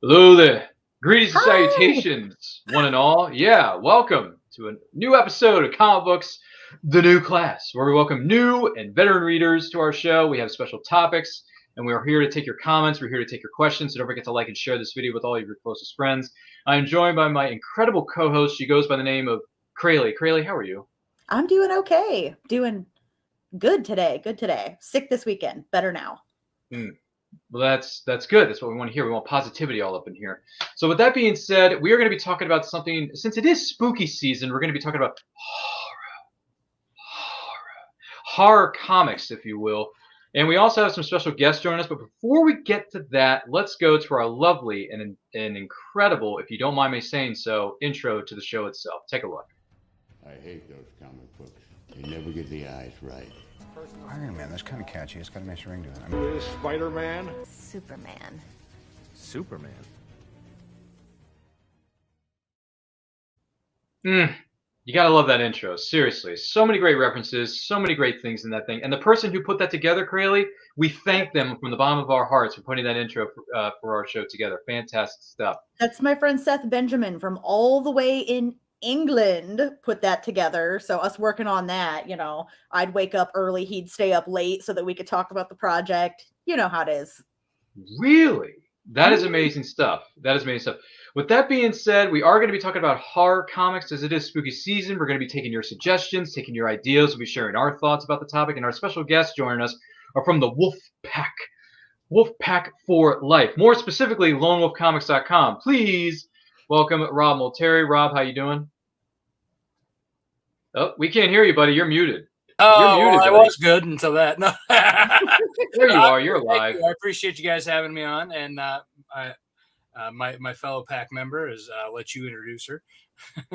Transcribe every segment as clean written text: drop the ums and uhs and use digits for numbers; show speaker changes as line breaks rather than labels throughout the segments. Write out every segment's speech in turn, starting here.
Hello there. Greetings and
Hi.
salutations, one and all. Yeah, welcome to a new episode of Comic Books, The New Class, where we welcome new and veteran readers to our show. We have special topics, and we are here to take your comments. We're here to take your questions. So don't forget to like and share this video with all of your closest friends. I am joined by my incredible co-host. She goes by the name of Crayle. Crayle, how are you?
I'm doing okay. Doing good today. Good today. Sick this weekend. Better now.
Well, that's good. That's what we want to hear. We want positivity all up in here. So with that being said, we are going to be talking about something, since it is spooky season, we're going to be talking about horror comics, if you will. And we also have some special guests joining us. But before we get to that, let's go to our lovely and incredible, if you don't mind me saying so, intro to the show itself. Take a look.
I hate those comic books. They never get the eyes right.
Iron Man, that's kind of catchy. It's got a nice ring to it. I mean,
Spider-Man.
Superman.
You gotta love that intro. Seriously, so many great references, so many great things in that thing. And the person who put that together, Crayle, we thank them from the bottom of our hearts for putting that intro for our show together. Fantastic stuff.
That's my friend Seth Benjamin from all the way in England put that together. So us working on that, I'd wake up early, he'd stay up late so that we could talk about the project. You know how it is.
Really? That is amazing stuff. That is amazing stuff. With that being said, we are going to be talking about horror comics as it is spooky season. We're going to be taking your suggestions, taking your ideas. We'll be sharing our thoughts about the topic. And our special guests joining us are from the Wolf Pack. Wolf Pack for Life. More specifically, lonewolfcomics.com. Please welcome Rob Multari. Rob, how you doing? Oh, we can't hear you, buddy. You're muted.
Oh,
You're muted,
I was good until that. No.
There you are. You're live.
I appreciate you guys having me on, and my fellow pack member is let you introduce her.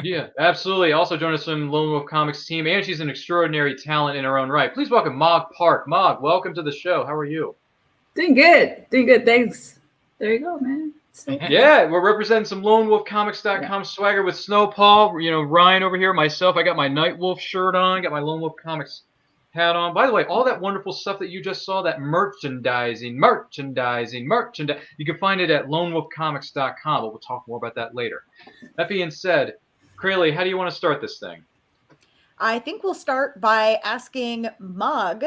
Yeah, absolutely. Also join us from Lone Wolf Comics team, and she's an extraordinary talent in her own right. Please welcome Mog Park. Mog, welcome to the show. How are you?
Doing good. Thanks. There you go, man.
Yeah, we're representing some lonewolfcomics.com swagger with Snowpaw. Ryan over here, myself. I got my Nightwolf shirt on, got my Lone Wolf Comics hat on. By the way, all that wonderful stuff that you just saw, that merchandising, you can find it at lonewolfcomics.com. But we'll talk more about that later. That being said, Crayle, how do you want to start this thing?
I think we'll start by asking Mog,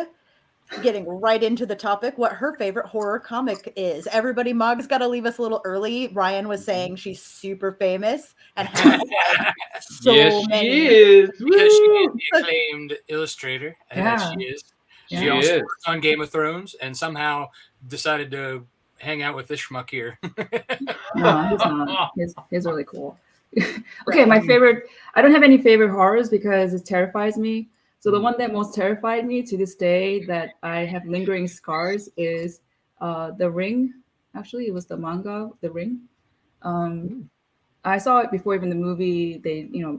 getting right into the topic, what her favorite horror comic is. Everybody, Mog's got to leave us a little early. Ryan was saying she's super famous and has so many.
She is.
Because she is the acclaimed illustrator.
Yeah.
She is.
She
She also
is.
worked on Game of Thrones and somehow decided to hang out with this schmuck here.
No, he's not. He's really cool. Okay, my favorite. I don't have any favorite horrors because it terrifies me. So the one that most terrified me to this day that I have lingering scars is The Ring. Actually, it was the manga, The Ring. I saw it before even the movie,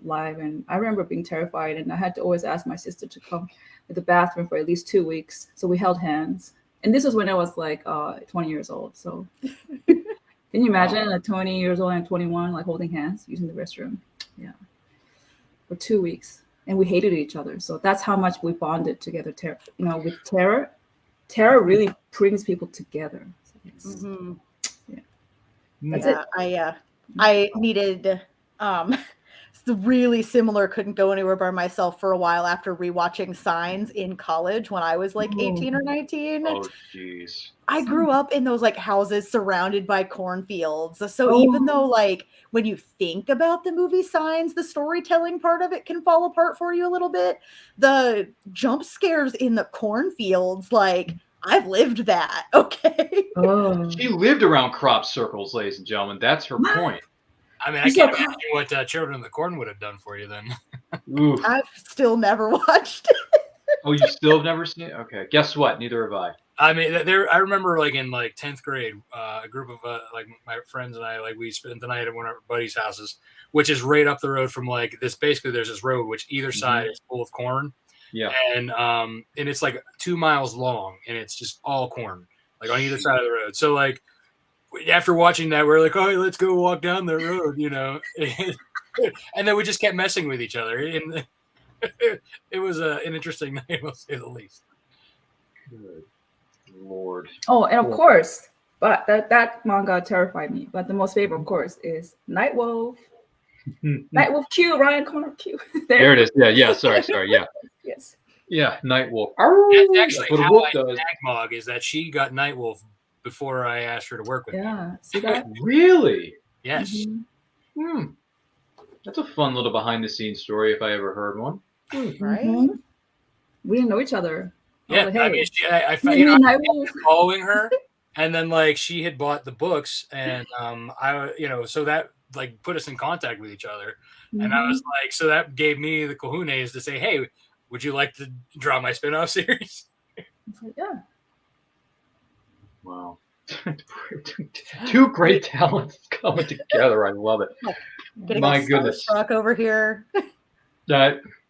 live, and I remember being terrified, and I had to always ask my sister to come to the bathroom for at least 2 weeks. So we held hands. And this was when I was like 20 years old. So can you imagine 20 years old and 21 like holding hands using the restroom? Yeah. For 2 weeks. And we hated each other. So that's how much we bonded together. With terror. Terror really brings people together. So that's it.
I needed really similar, couldn't go anywhere by myself for a while after rewatching Signs in college when I was like 18 or 19.
Oh, jeez.
I grew up in those like houses surrounded by cornfields. So even though like when you think about the movie Signs, the storytelling part of it can fall apart for you a little bit. The jump scares in the cornfields, like I've lived that. Okay.
She lived around crop circles, ladies and gentlemen. That's her point.
I mean, I can't imagine what Children of the Corn would have done for you then.
Oof.
I've still never watched it.
Oh, you still have never seen it? Okay. Guess what? Neither have I.
I mean, I remember like in like 10th grade, a group of like my friends and I, like we spent the night at one of our buddies' houses, which is right up the road from like this. Basically, there's this road which either side is full of corn.
Yeah.
And it's like 2 miles long, and it's just all corn, like on either side of the road. So like after watching that, we're like, oh, let's go walk down the road, and then we just kept messing with each other, and it was an interesting night, to say the least.
Good Lord.
Oh, and of course, But that manga terrified me. But the most favorite, of course, is Nightwolf. Nightwolf Q, Ryan Connor Q.
There it is. Yeah. Sorry. Yeah.
Yes.
Yeah. Nightwolf.
That's actually
what a
how
wolf
I
does.
snag Mog is that she got Nightwolf before I asked her to work with me.
Yeah. See that?
Really?
Yes.
Mhm.
That's a fun little behind-the-scenes story if I ever heard one.
Right?
Mhm. We didn't know each other.
Yeah,
was
I
like,
mean,
hey,
I
you mean
I
Nightwolf?
following her, and then like she had bought the books, and so that like put us in contact with each other, and I was like, so that gave me the cojones to say, hey, would you like to draw my spin-off series?
It's like, yeah.
Wow. Two great talents coming together. I love it.
Getting
My
all
goodness.
starstruck over here.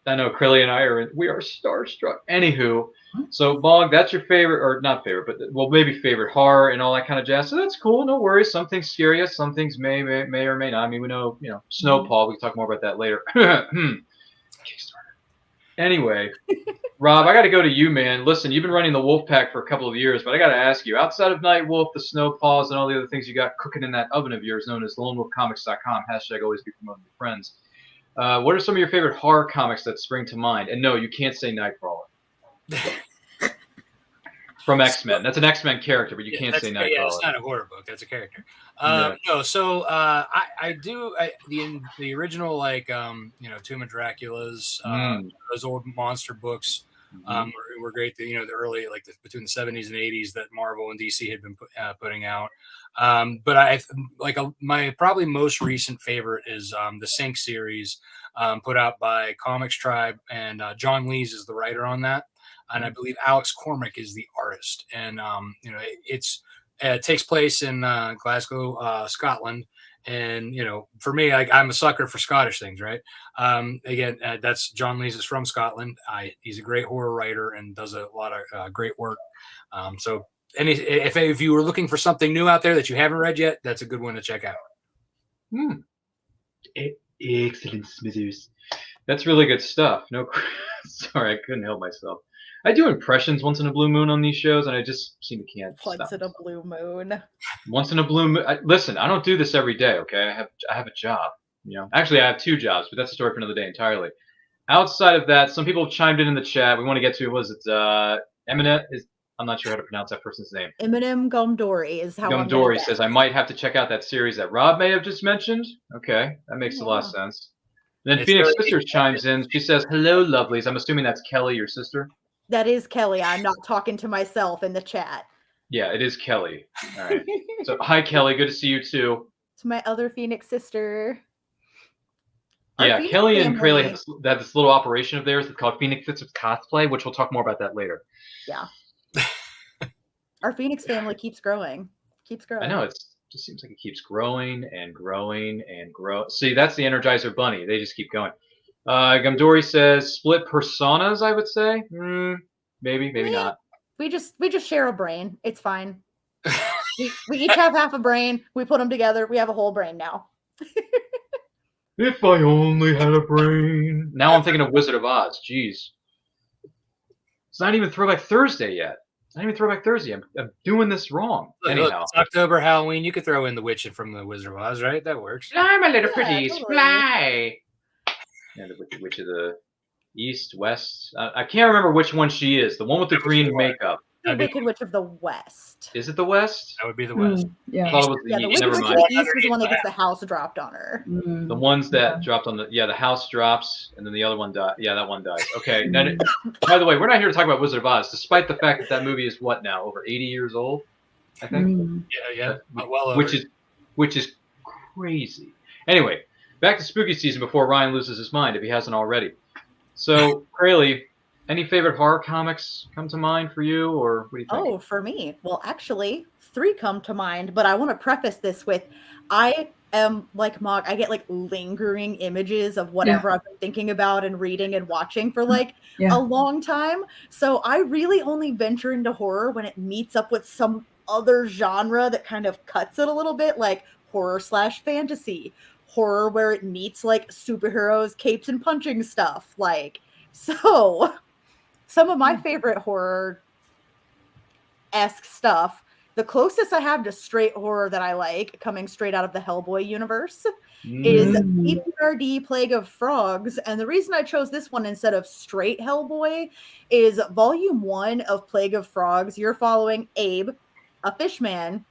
I know Crayle and I we are starstruck. Anywho, so Bog, that's your favorite, or not favorite, but well, maybe favorite horror and all that kind of jazz. So that's cool. No worries. Some things scare you. Some things may or may not. I mean, we know, Snowpaw. We can talk more about that later. Kickstarter. Anyway, Rob, I got to go to you, man. Listen, you've been running the Wolfpack for a couple of years, but I got to ask you, outside of Nightwolf, the Snowpaws, and all the other things you got cooking in that oven of yours known as lonewolfcomics.com, # always be promoting your friends. What are some of your favorite horror comics that spring to mind? And no, you can't say Nightcrawler. From X-Men. That's an X-Men character, but you can't say Nightcrawler.
Yeah, it's not a horror book. That's a character.
Yeah.
No, so I do the original Tomb of Dracula's, those old monster books were great. The early between the 70s and 80s that Marvel and DC had been putting out. But I my probably most recent favorite is the Sync series put out by Comics Tribe, and John Lees is the writer on that. And I believe Alex Cormack is the artist. And it takes place in Glasgow, Scotland. And for me, I'm a sucker for Scottish things, right? Again, that's John Lees is from Scotland. He's a great horror writer and does a lot of great work. So if you were looking for something new out there that you haven't read yet, that's a good one to check out.
Excellent, Smithers. That's really good stuff. No, sorry, I couldn't help myself. I do impressions once in a blue moon on these shows, and I just seem to can't
Once
stop.
in a blue moon.
Once in a blue moon. Listen, I don't do this every day. Okay, I have a job. Actually, I have two jobs, but that's a story for another day entirely. Outside of that, some people have chimed in the chat. We want to get to Eminet is. I'm not sure how to pronounce that person's name.
Eminem Gumdori is how I'm
Gumdori
gonna
says,
guess.
I might have to check out that series that Rob may have just mentioned. Okay, that makes a lot of sense. And then
It's
Phoenix
really-
Sisters chimes in. She says, hello, lovelies. I'm assuming that's Kelly, your sister.
That is Kelly. I'm not talking to myself in the chat.
Yeah, it is Kelly. All right. So, hi, Kelly. Good to see you, too.
It's my other Phoenix sister. Our
Yeah,
Phoenix
Kelly and Crayle
family-
have this little operation of theirs that's called Phoenix Sisters Cosplay, which we'll talk more about that later.
Yeah. Our Phoenix family keeps growing. Keeps growing.
I know. It just seems like it keeps growing and growing and growing. See, that's the Energizer Bunny. They just keep going. Gumdori says, split personas, I would say. Maybe not.
We just share a brain. It's fine. we each have half a brain. We put them together. We have a whole brain now.
If I only had a brain. Now I'm thinking of Wizard of Oz. Jeez. It's not even Throwback Thursday yet. Not even Throwback Thursday. I'm doing this wrong.
Look,
Anyhow.
it's October, Halloween. You could throw in the witch from the Wizard of Oz, right? That works.
Fly, my little
Yeah,
pretties,
totally.
fly. Yeah, the witch of the East, West. I can't remember which one she is. The one with the green makeup.
The
That'd be
Wicked Witch of the West.
Is it the West?
That would be the West.
I
Yeah.
thought it was the
Yeah, the
East.
Wicked
Never
Witch
mind.
of the East is the one that gets the house dropped on her.
Mm.
The ones that dropped on the house drops, and then the other one died. Yeah, that one died. Okay. Then, by the way, we're not here to talk about Wizard of Oz, despite the fact that movie is what now, over 80 years old, I think,
Mm.
Yeah. Well over.
which is crazy. Anyway, back to spooky season before Ryan loses his mind if he hasn't already. So, Crayle, any favorite horror comics come to mind for you, or what do you think?
Oh, for me. Well, actually, 3 come to mind, but I want to preface this with I am like Mog. I get like lingering images of whatever I've been thinking about and reading and watching for like
Yeah.
a long time. So I really only venture into horror when it meets up with some other genre that kind of cuts it a little bit, like horror/fantasy. Horror where it meets like superheroes, capes, and punching stuff. Like, so some of my favorite horror-esque stuff the closest I have to straight horror that I like, coming straight out of the Hellboy universe, is PPRD Plague of Frogs. And the reason I chose this one instead of straight Hellboy is Volume 1 of Plague of Frogs. You're following Abe, a fishman.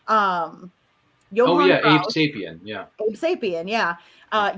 Johann
Abe
Krauss.
Sapien. Yeah.
Abe Sapien, yeah.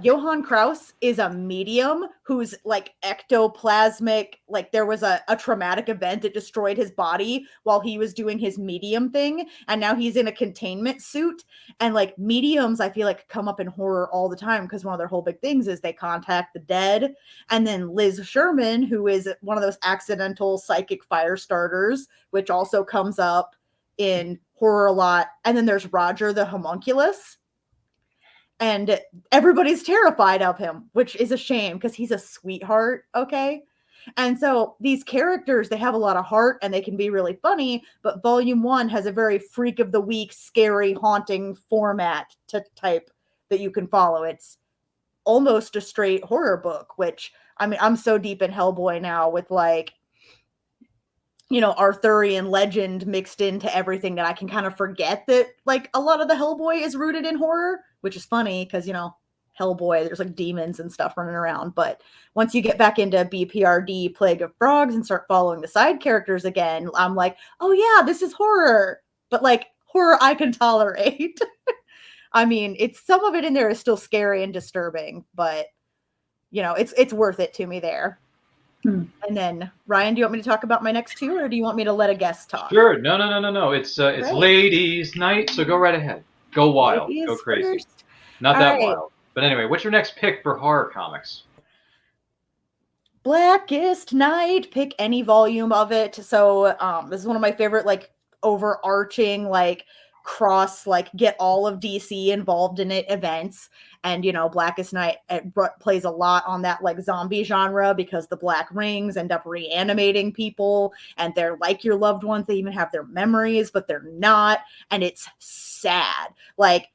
Johann Krauss is a medium who's like ectoplasmic. Like there was a traumatic event that destroyed his body while he was doing his medium thing. And now he's in a containment suit. And like mediums, I feel like come up in horror all the time because one of their whole big things is they contact the dead. And then Liz Sherman, who is one of those accidental psychic fire starters, which also comes up in horror a lot. And then there's Roger the homunculus. And everybody's terrified of him, which is a shame because he's a sweetheart, okay? And so these characters, they have a lot of heart and they can be really funny, but Volume 1 has a very freak of the week, scary, haunting format to type that you can follow. It's almost a straight horror book, which, I mean, I'm so deep in Hellboy now with like, you know, Arthurian legend mixed into everything that I can kind of forget that like a lot of the Hellboy is rooted in horror, which is funny because, you know, Hellboy, there's like demons and stuff running around. But once you get back into BPRD Plague of Frogs and start following the side characters again, I'm like, oh yeah, this is horror, but like horror I can tolerate. I mean, it's some of it in there is still scary and disturbing, but you know, it's worth it to me there. And then Ryan, do you want me to talk about my next two, or do you want me to let a guest talk?
Sure. No. It's
Right.
ladies' night, so go right ahead. Go wild.
Ladies
Go crazy.
first.
Not
All
that
right.
wild. But anyway, what's your next pick for horror comics?
Blackest Night, pick any volume of it. So this is one of my favorite like overarching like cross like get all of DC involved in it events. And you know, Blackest Night plays a lot on that like zombie genre because the black rings end up reanimating people and they're like your loved ones. They even have their memories, but they're not, and it's sad. Like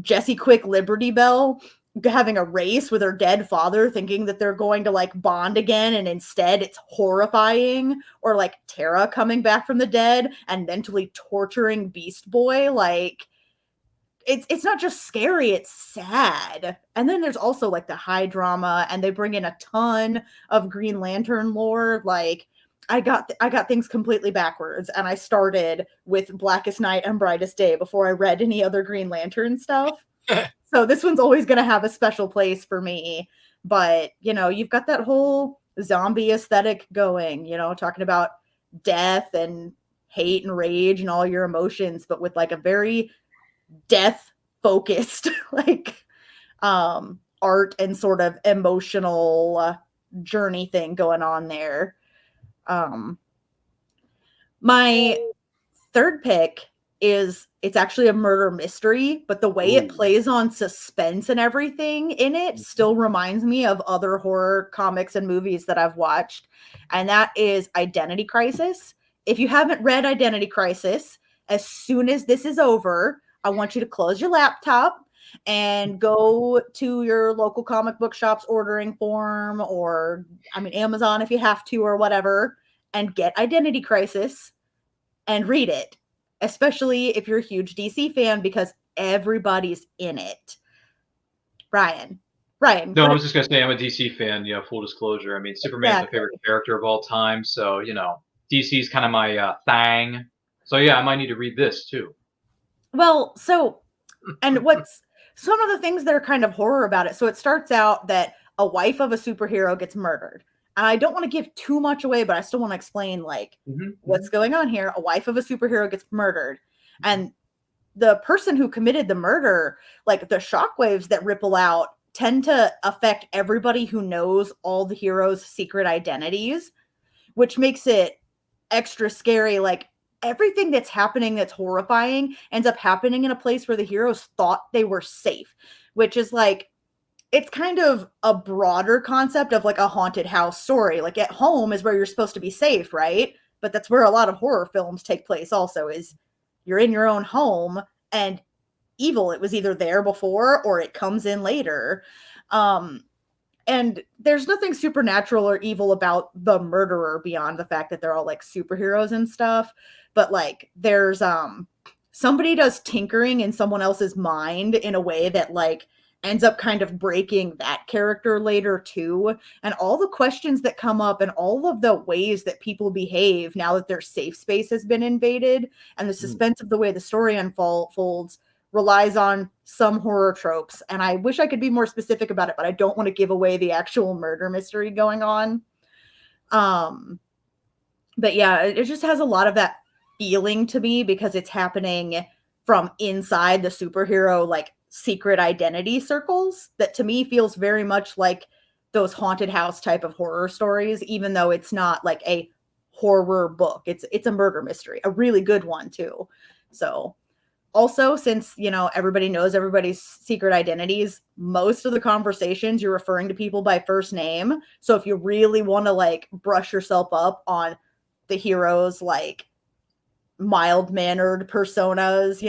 Jessie Quick Liberty Bell having a race with her dead father, thinking that they're going to like bond again, and instead it's horrifying. Or like Tara coming back from the dead and mentally torturing Beast Boy. Like it's not just scary, it's sad. And then there's also like the high drama, and they bring in a ton of Green Lantern lore. Like I got things completely backwards, and I started with Blackest Night and Brightest Day before I read any other Green Lantern stuff. So this one's always going to have a special place for me. But, you know, you've got that whole zombie aesthetic going, you know, talking about death and hate and rage and all your emotions, but with like a very death focused like art and sort of emotional journey thing going on there. My third pick is it's actually a murder mystery, but the way it plays on suspense and everything in it still reminds me of other horror comics and movies that I've watched. And that is Identity Crisis. If you haven't read Identity Crisis, as soon as this is over, I want you to close your laptop and go to your local comic book shop's ordering form, or I mean Amazon if you have to, or whatever, and get Identity Crisis and read it. Especially if you're a huge DC fan, because everybody's in it. Ryan.
No, I was just going to say I'm a DC fan, you know, full disclosure. I mean, Superman's my favorite character of all time, so, you know, DC's kind of my thing. So, yeah, I might need to read this, too.
Well, so, and what's some of the things that are kind of horror about it. So it starts out that a wife of a superhero gets murdered. And I don't want to give too much away, but I still want to explain like what's going on here. A wife of a superhero gets murdered, and the person who committed the murder, like the shockwaves that ripple out tend to affect everybody who knows all the heroes' secret identities, which makes it extra scary. Like everything that's happening that's horrifying ends up happening in a place where the heroes thought they were safe, which is like, it's kind of a broader concept of like a haunted house story. Like at home is where you're supposed to be safe, right? But that's where a lot of horror films take place also, is you're in your own home and evil, it was either there before or it comes in later. And and there's nothing supernatural or evil about the murderer beyond the fact that they're all like superheroes and stuff. But like there's somebody does tinkering in someone else's mind in a way that like ends up kind of breaking that character later too. And all the questions that come up and all of the ways that people behave now that their safe space has been invaded and the suspense of the way the story unfolds relies on some horror tropes. And I wish I could be more specific about it, but I don't want to give away the actual murder mystery going on. But yeah, it just has a lot of that feeling to me because it's happening from inside the superhero like secret identity circles that to me feels very much like those haunted house type of horror stories, even though it's not like a horror book. It's a murder mystery, a really good one too. So also, since everybody knows everybody's secret identities, most of the conversations you're referring to people by first name. So if you really want to like brush yourself up on the heroes like mild-mannered personas,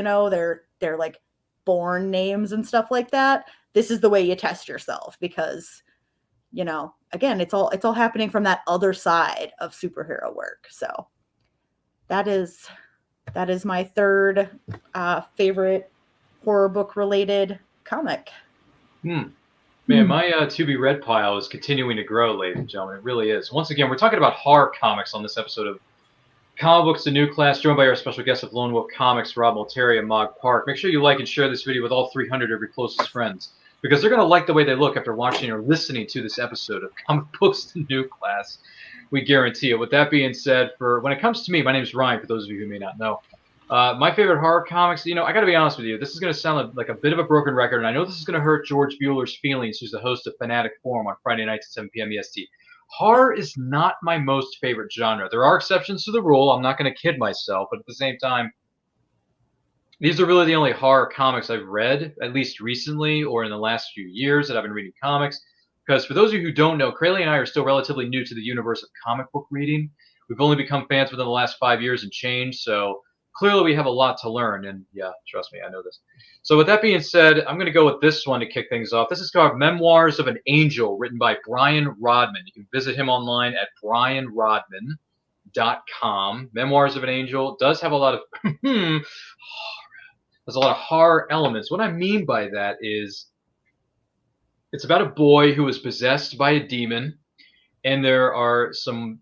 they're like born names and stuff like that, this is the way you test yourself because again, it's all happening from that other side of superhero work. So that is my third favorite horror book related comic.
Man, my to be read pile is continuing to grow, ladies and gentlemen. It really is. Once again, we're talking about horror comics on this episode of Comic Books, the New Class, joined by our special guest of Lone Wolf Comics, Rob Multari and Mog Park. Make sure you like and share this video with all 300 of your closest friends, because they're going to like the way they look after watching or listening to this episode of Comic Books, the New Class. We guarantee it. With that being said, when it comes to me, my name is Ryan, for those of you who may not know. My favorite horror comics, I got to be honest with you, this is going to sound like a bit of a broken record, and I know this is going to hurt George Bueller's feelings, who's the host of Fanatic Forum on Friday nights at 7 p.m. EST. Horror is not my most favorite genre. There are exceptions to the rule. I'm not going to kid myself, but at the same time, these are really the only horror comics I've read, at least recently or in the last few years that I've been reading comics. Because for those of you who don't know, Crayle and I are still relatively new to the universe of comic book reading. We've only become fans within the last 5 years and change, so clearly we have a lot to learn. And yeah, trust me, I know this. So with that being said, I'm going to go with this one to kick things off. This is called Memoirs of an Angel, written by Brian Rodman. You can visit him online at brianrodman.com. Memoirs of an Angel does have a lot of there's a lot of horror elements. What I mean by that is it's about a boy who is possessed by a demon, and there are some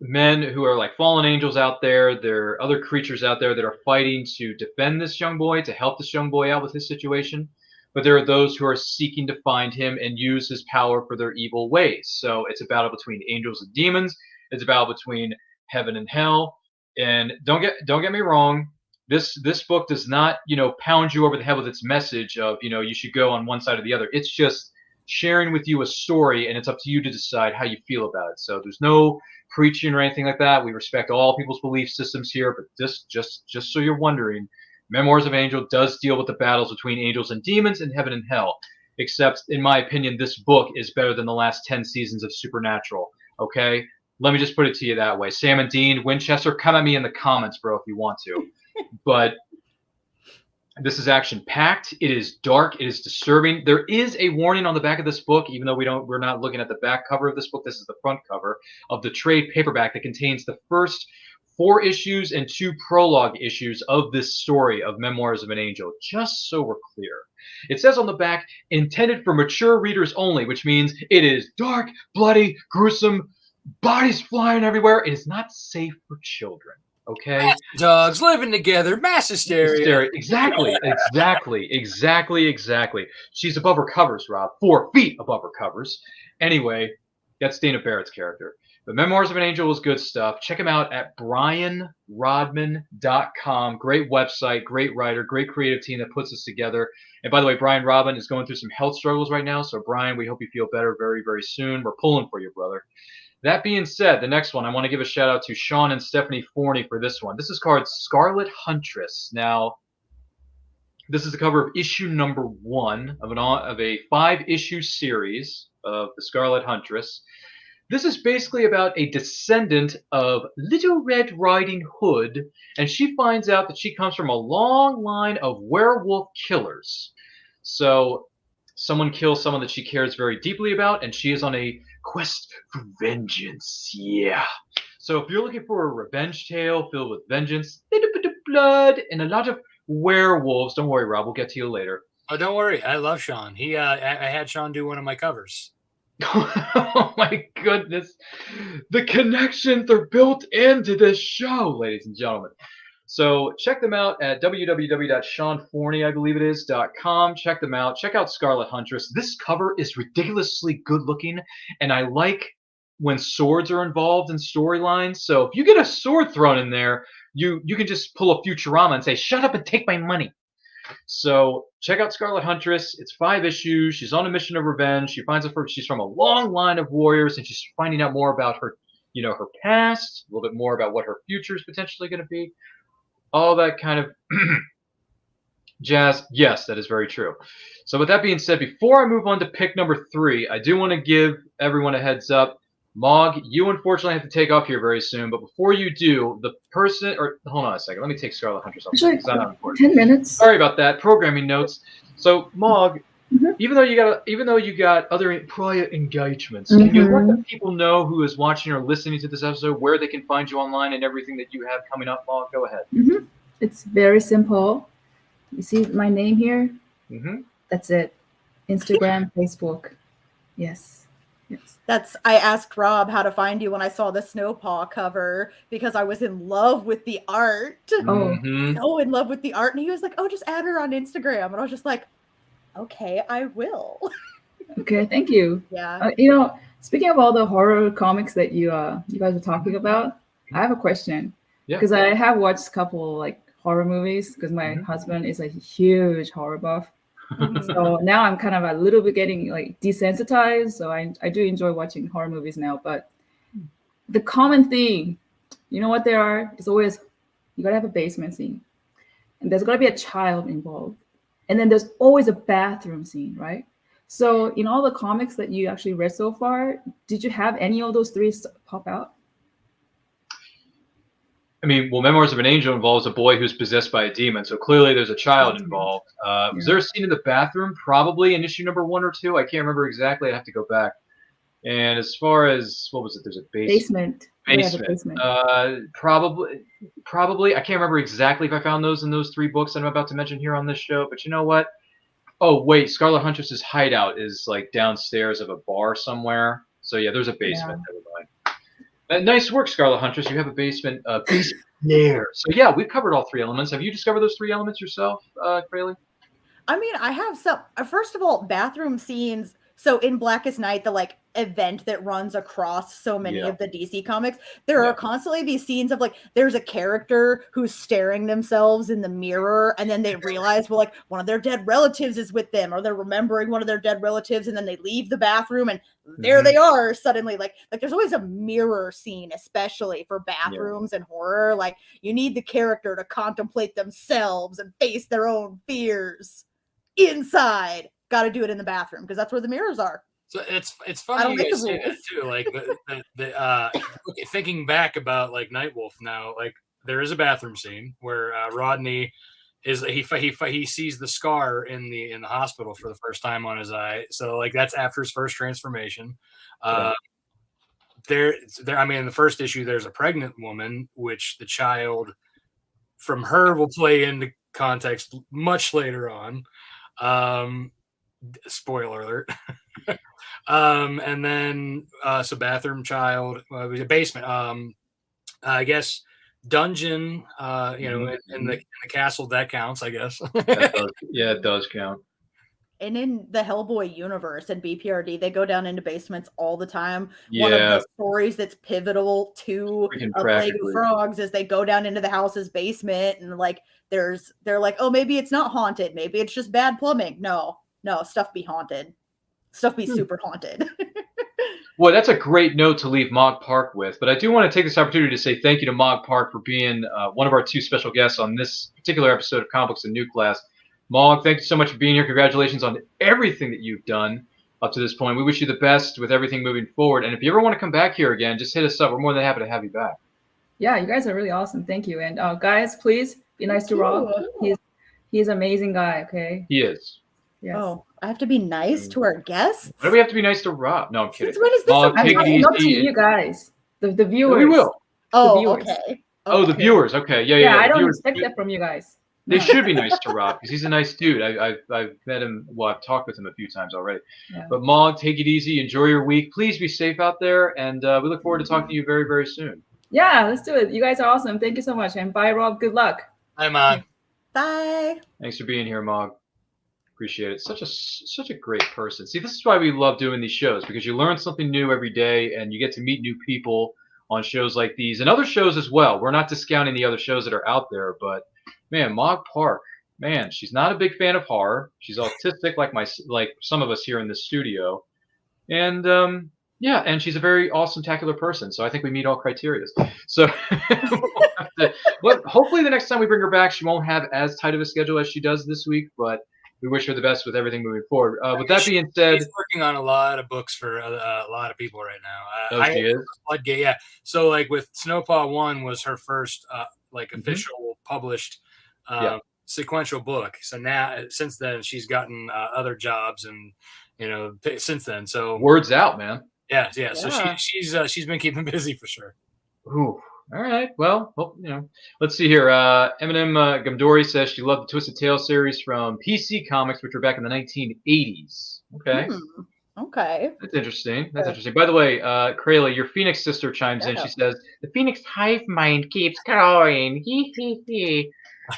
men who are like fallen angels out there. There are other creatures out there that are fighting to defend this young boy, to help this young boy out with his situation. But there are those who are seeking to find him and use his power for their evil ways. So it's a battle between angels and demons. It's a battle between heaven and hell. And don't get me wrong. This book does not, pound you over the head with its message of, you should go on one side or the other. It's just sharing with you a story, and it's up to you to decide how you feel about it. So there's no preaching or anything like that. We respect all people's belief systems here, but just so you're wondering, Memoirs of an Angel does deal with the battles between angels and demons in heaven and hell. Except, in my opinion, this book is better than the last 10 seasons of Supernatural. Okay? Let me just put it to you that way. Sam and Dean Winchester, come at me in the comments, bro, if you want to. But this is action-packed. It is dark. It is disturbing. There is a warning on the back of this book, even though we're not looking at the back cover of this book. This is the front cover of the trade paperback that contains the first 4 issues and 2 prologue issues of this story of Memoirs of an Angel, just so we're clear. It says on the back, intended for mature readers only, which means it is dark, bloody, gruesome, bodies flying everywhere. It is not safe for children. Okay.
Dogs living together, mass hysteria.
Exactly. She's above her covers, Rob. 4 feet above her covers. Anyway, that's Dana Barrett's character. But Memoirs of an Angel is good stuff. Check him out at brianrodman.com. Great website, great writer, great creative team that puts this together. And by the way, Brian Rodman is going through some health struggles right now. So, Brian, we hope you feel better very, very soon. We're pulling for you, brother. That being said, the next one, I want to give a shout out to Sean and Stephanie Forney for this one. This is called Scarlet Huntress. Now, this is the cover of issue number 1 of a 5-issue series of the Scarlet Huntress. This is basically about a descendant of Little Red Riding Hood, and she finds out that she comes from a long line of werewolf killers. So someone kills someone that she cares very deeply about, and she is on a quest for vengeance. Yeah. So if you're looking for a revenge tale filled with vengeance, little bit of blood, and a lot of werewolves, don't worry, Rob, we'll get to you later.
Oh, don't worry. I love Sean. I had Sean do one of my covers.
Oh my goodness. The connections are built into this show, ladies and gentlemen. So check them out at www.seanforney, I believe it is, .com. Check them out. Check out Scarlet Huntress. This cover is ridiculously good looking, and I like when swords are involved in storylines. So if you get a sword thrown in there, you can just pull a Futurama and say, shut up and take my money. So check out Scarlet Huntress. It's 5 issues. She's on a mission of revenge. She finds out she's from a long line of warriors, and she's finding out more about her, her past, a little bit more about what her future is potentially going to be. All that kind of jazz. Yes, that is very true. So with that being said, before I move on to pick number 3, I do want to give everyone a heads up. Mog, you unfortunately have to take off here very soon, but before you do, the person, or hold on a second, let me take Scarlet Huntress off.
Actually,
That's not important.
10 minutes.
Sorry about that. Programming notes. So Mog, even though you got other prior engagements, can you let the people know who is watching or listening to this episode where they can find you online and everything that you have coming up, Mog? Go ahead.
It's very simple. You see my name here? That's it. Instagram, Facebook. Yes.
I asked Rob how to find you when I saw the Snowpaw cover because I was in love with the art. So in love with the art. And he was like, oh, just add her on Instagram. And I was just like, okay, I will.
Okay, thank you.
Yeah.
Speaking of all the horror comics that you guys are talking about, I have a question. Because I have watched a couple like horror movies because my husband is a huge horror buff. So now I'm kind of a little bit getting like desensitized. So I do enjoy watching horror movies now. But the common theme, you know what they are? It's always you gotta have a basement scene, and there's gotta be a child involved, and then there's always a bathroom scene, right? So in all the comics that you actually read so far, did you have any of those 3 pop out?
I mean, well, Memoirs of an Angel involves a boy who's possessed by a demon, so clearly there's a child involved. Was there a scene in the bathroom? Probably in issue number 1 or 2. I can't remember exactly. I have to go back. And as far as what was it? There's a basement. Basement. Probably. I can't remember exactly if I found those in those 3 books that I'm about to mention here on this show. But you know what? Oh wait, Scarlet Huntress's hideout is like downstairs of a bar somewhere. So yeah, there's a basement. Never mind. Nice work, Scarlet Huntress. You have a basement there. So yeah, we've covered all 3 elements. Have you discovered those 3 elements yourself, Crayle?
I mean, I have some. First of all, bathroom scenes. So in Blackest Night, the like event that runs across so many of the DC comics, there are constantly these scenes of like there's a character who's staring themselves in the mirror, and then they realize, well, like one of their dead relatives is with them, or they're remembering one of their dead relatives, and then they leave the bathroom and there they are suddenly. Like there's always a mirror scene, especially for bathrooms and horror. Like you need the character to contemplate themselves and face their own fears inside. Got to do it in the bathroom because that's where the mirrors are.
So it's funny you guys say that too. Like thinking back about like Nightwolf now, like there is a bathroom scene where Rodney is he sees the scar in the hospital for the first time on his eye. So like that's after his first transformation. There. I mean, in the first issue, there's a pregnant woman, which the child from her will play into context much later on. Spoiler alert. And then so bathroom child, basement, I guess dungeon, in the castle, that counts, I guess.
It does count.
And in the Hellboy universe and BPRD, they go down into basements all the time. One of the stories that's pivotal to A Plague of Frogs is they go down into the house's basement and like they're like, oh, maybe it's not haunted, maybe it's just bad plumbing. No, stuff be haunted. Stuff be super haunted.
Well, that's a great note to leave Mog Park with. But I do want to take this opportunity to say thank you to Mog Park for being one of our 2 special guests on this particular episode of Comic Books and New Class. Mog, thank you so much for being here. Congratulations on everything that you've done up to this point. We wish you the best with everything moving forward. And if you ever want to come back here again, just hit us up. We're more than happy to have you back.
Yeah, you guys are really awesome. Thank you. And guys, please be nice to Rob. He's an amazing guy, okay?
He is.
Yes.
Oh, I have to be nice to our guests.
Why do we have to be nice to Rob? No, I'm kidding.
Since when is this
Mog,
a
I'm
take it
talking not to
easy.
you guys, the
Yeah,
viewers.
we will.
Oh,
viewers.
okay.
Oh, the
Okay.
viewers. Okay, yeah.
Yeah, I
The
don't
viewers,
expect that from you guys.
they
No.
should be nice to Rob because he's a nice dude. I've met him. Well, I've talked with him a few times already.
Yeah.
But Mog, take it easy. Enjoy your week. Please be safe out there, and we look forward to talking to you very, very soon.
Yeah, let's do it. You guys are awesome. Thank you so much. And bye, Rob. Good luck.
Hi, Mog.
Bye.
Thanks for being here, Mog. Appreciate it. Such a great person. See, this is why we love doing these shows, because you learn something new every day and you get to meet new people on shows like these and other shows as well. We're not discounting the other shows that are out there, but man, Mog Park, man, she's not a big fan of horror. She's autistic like some of us here in this studio. And yeah, and she's a very awesome, tacular person. So I think we meet all criteria. So hopefully the next time we bring her back, she won't have as tight of a schedule as she does this week, but we wish her the best with everything moving forward. With that being said,
she's working on a lot of books for a lot of people right now.
she is?
Floodgate, yeah. So like with Snowpaw 1 was her first official published sequential book. So now since then she's gotten other jobs and since then. So
word's out, man.
Yeah. So she's been keeping busy for sure.
Ooh. All right. Well, let's see here. Eminem Gamdori says she loved the Twisted Tale series from PC Comics, which were back in the 1980s. Okay.
Okay.
That's interesting. By the way, Crayle, your Phoenix sister chimes in. She says, the Phoenix hive mind keeps growing. Hee hee hee.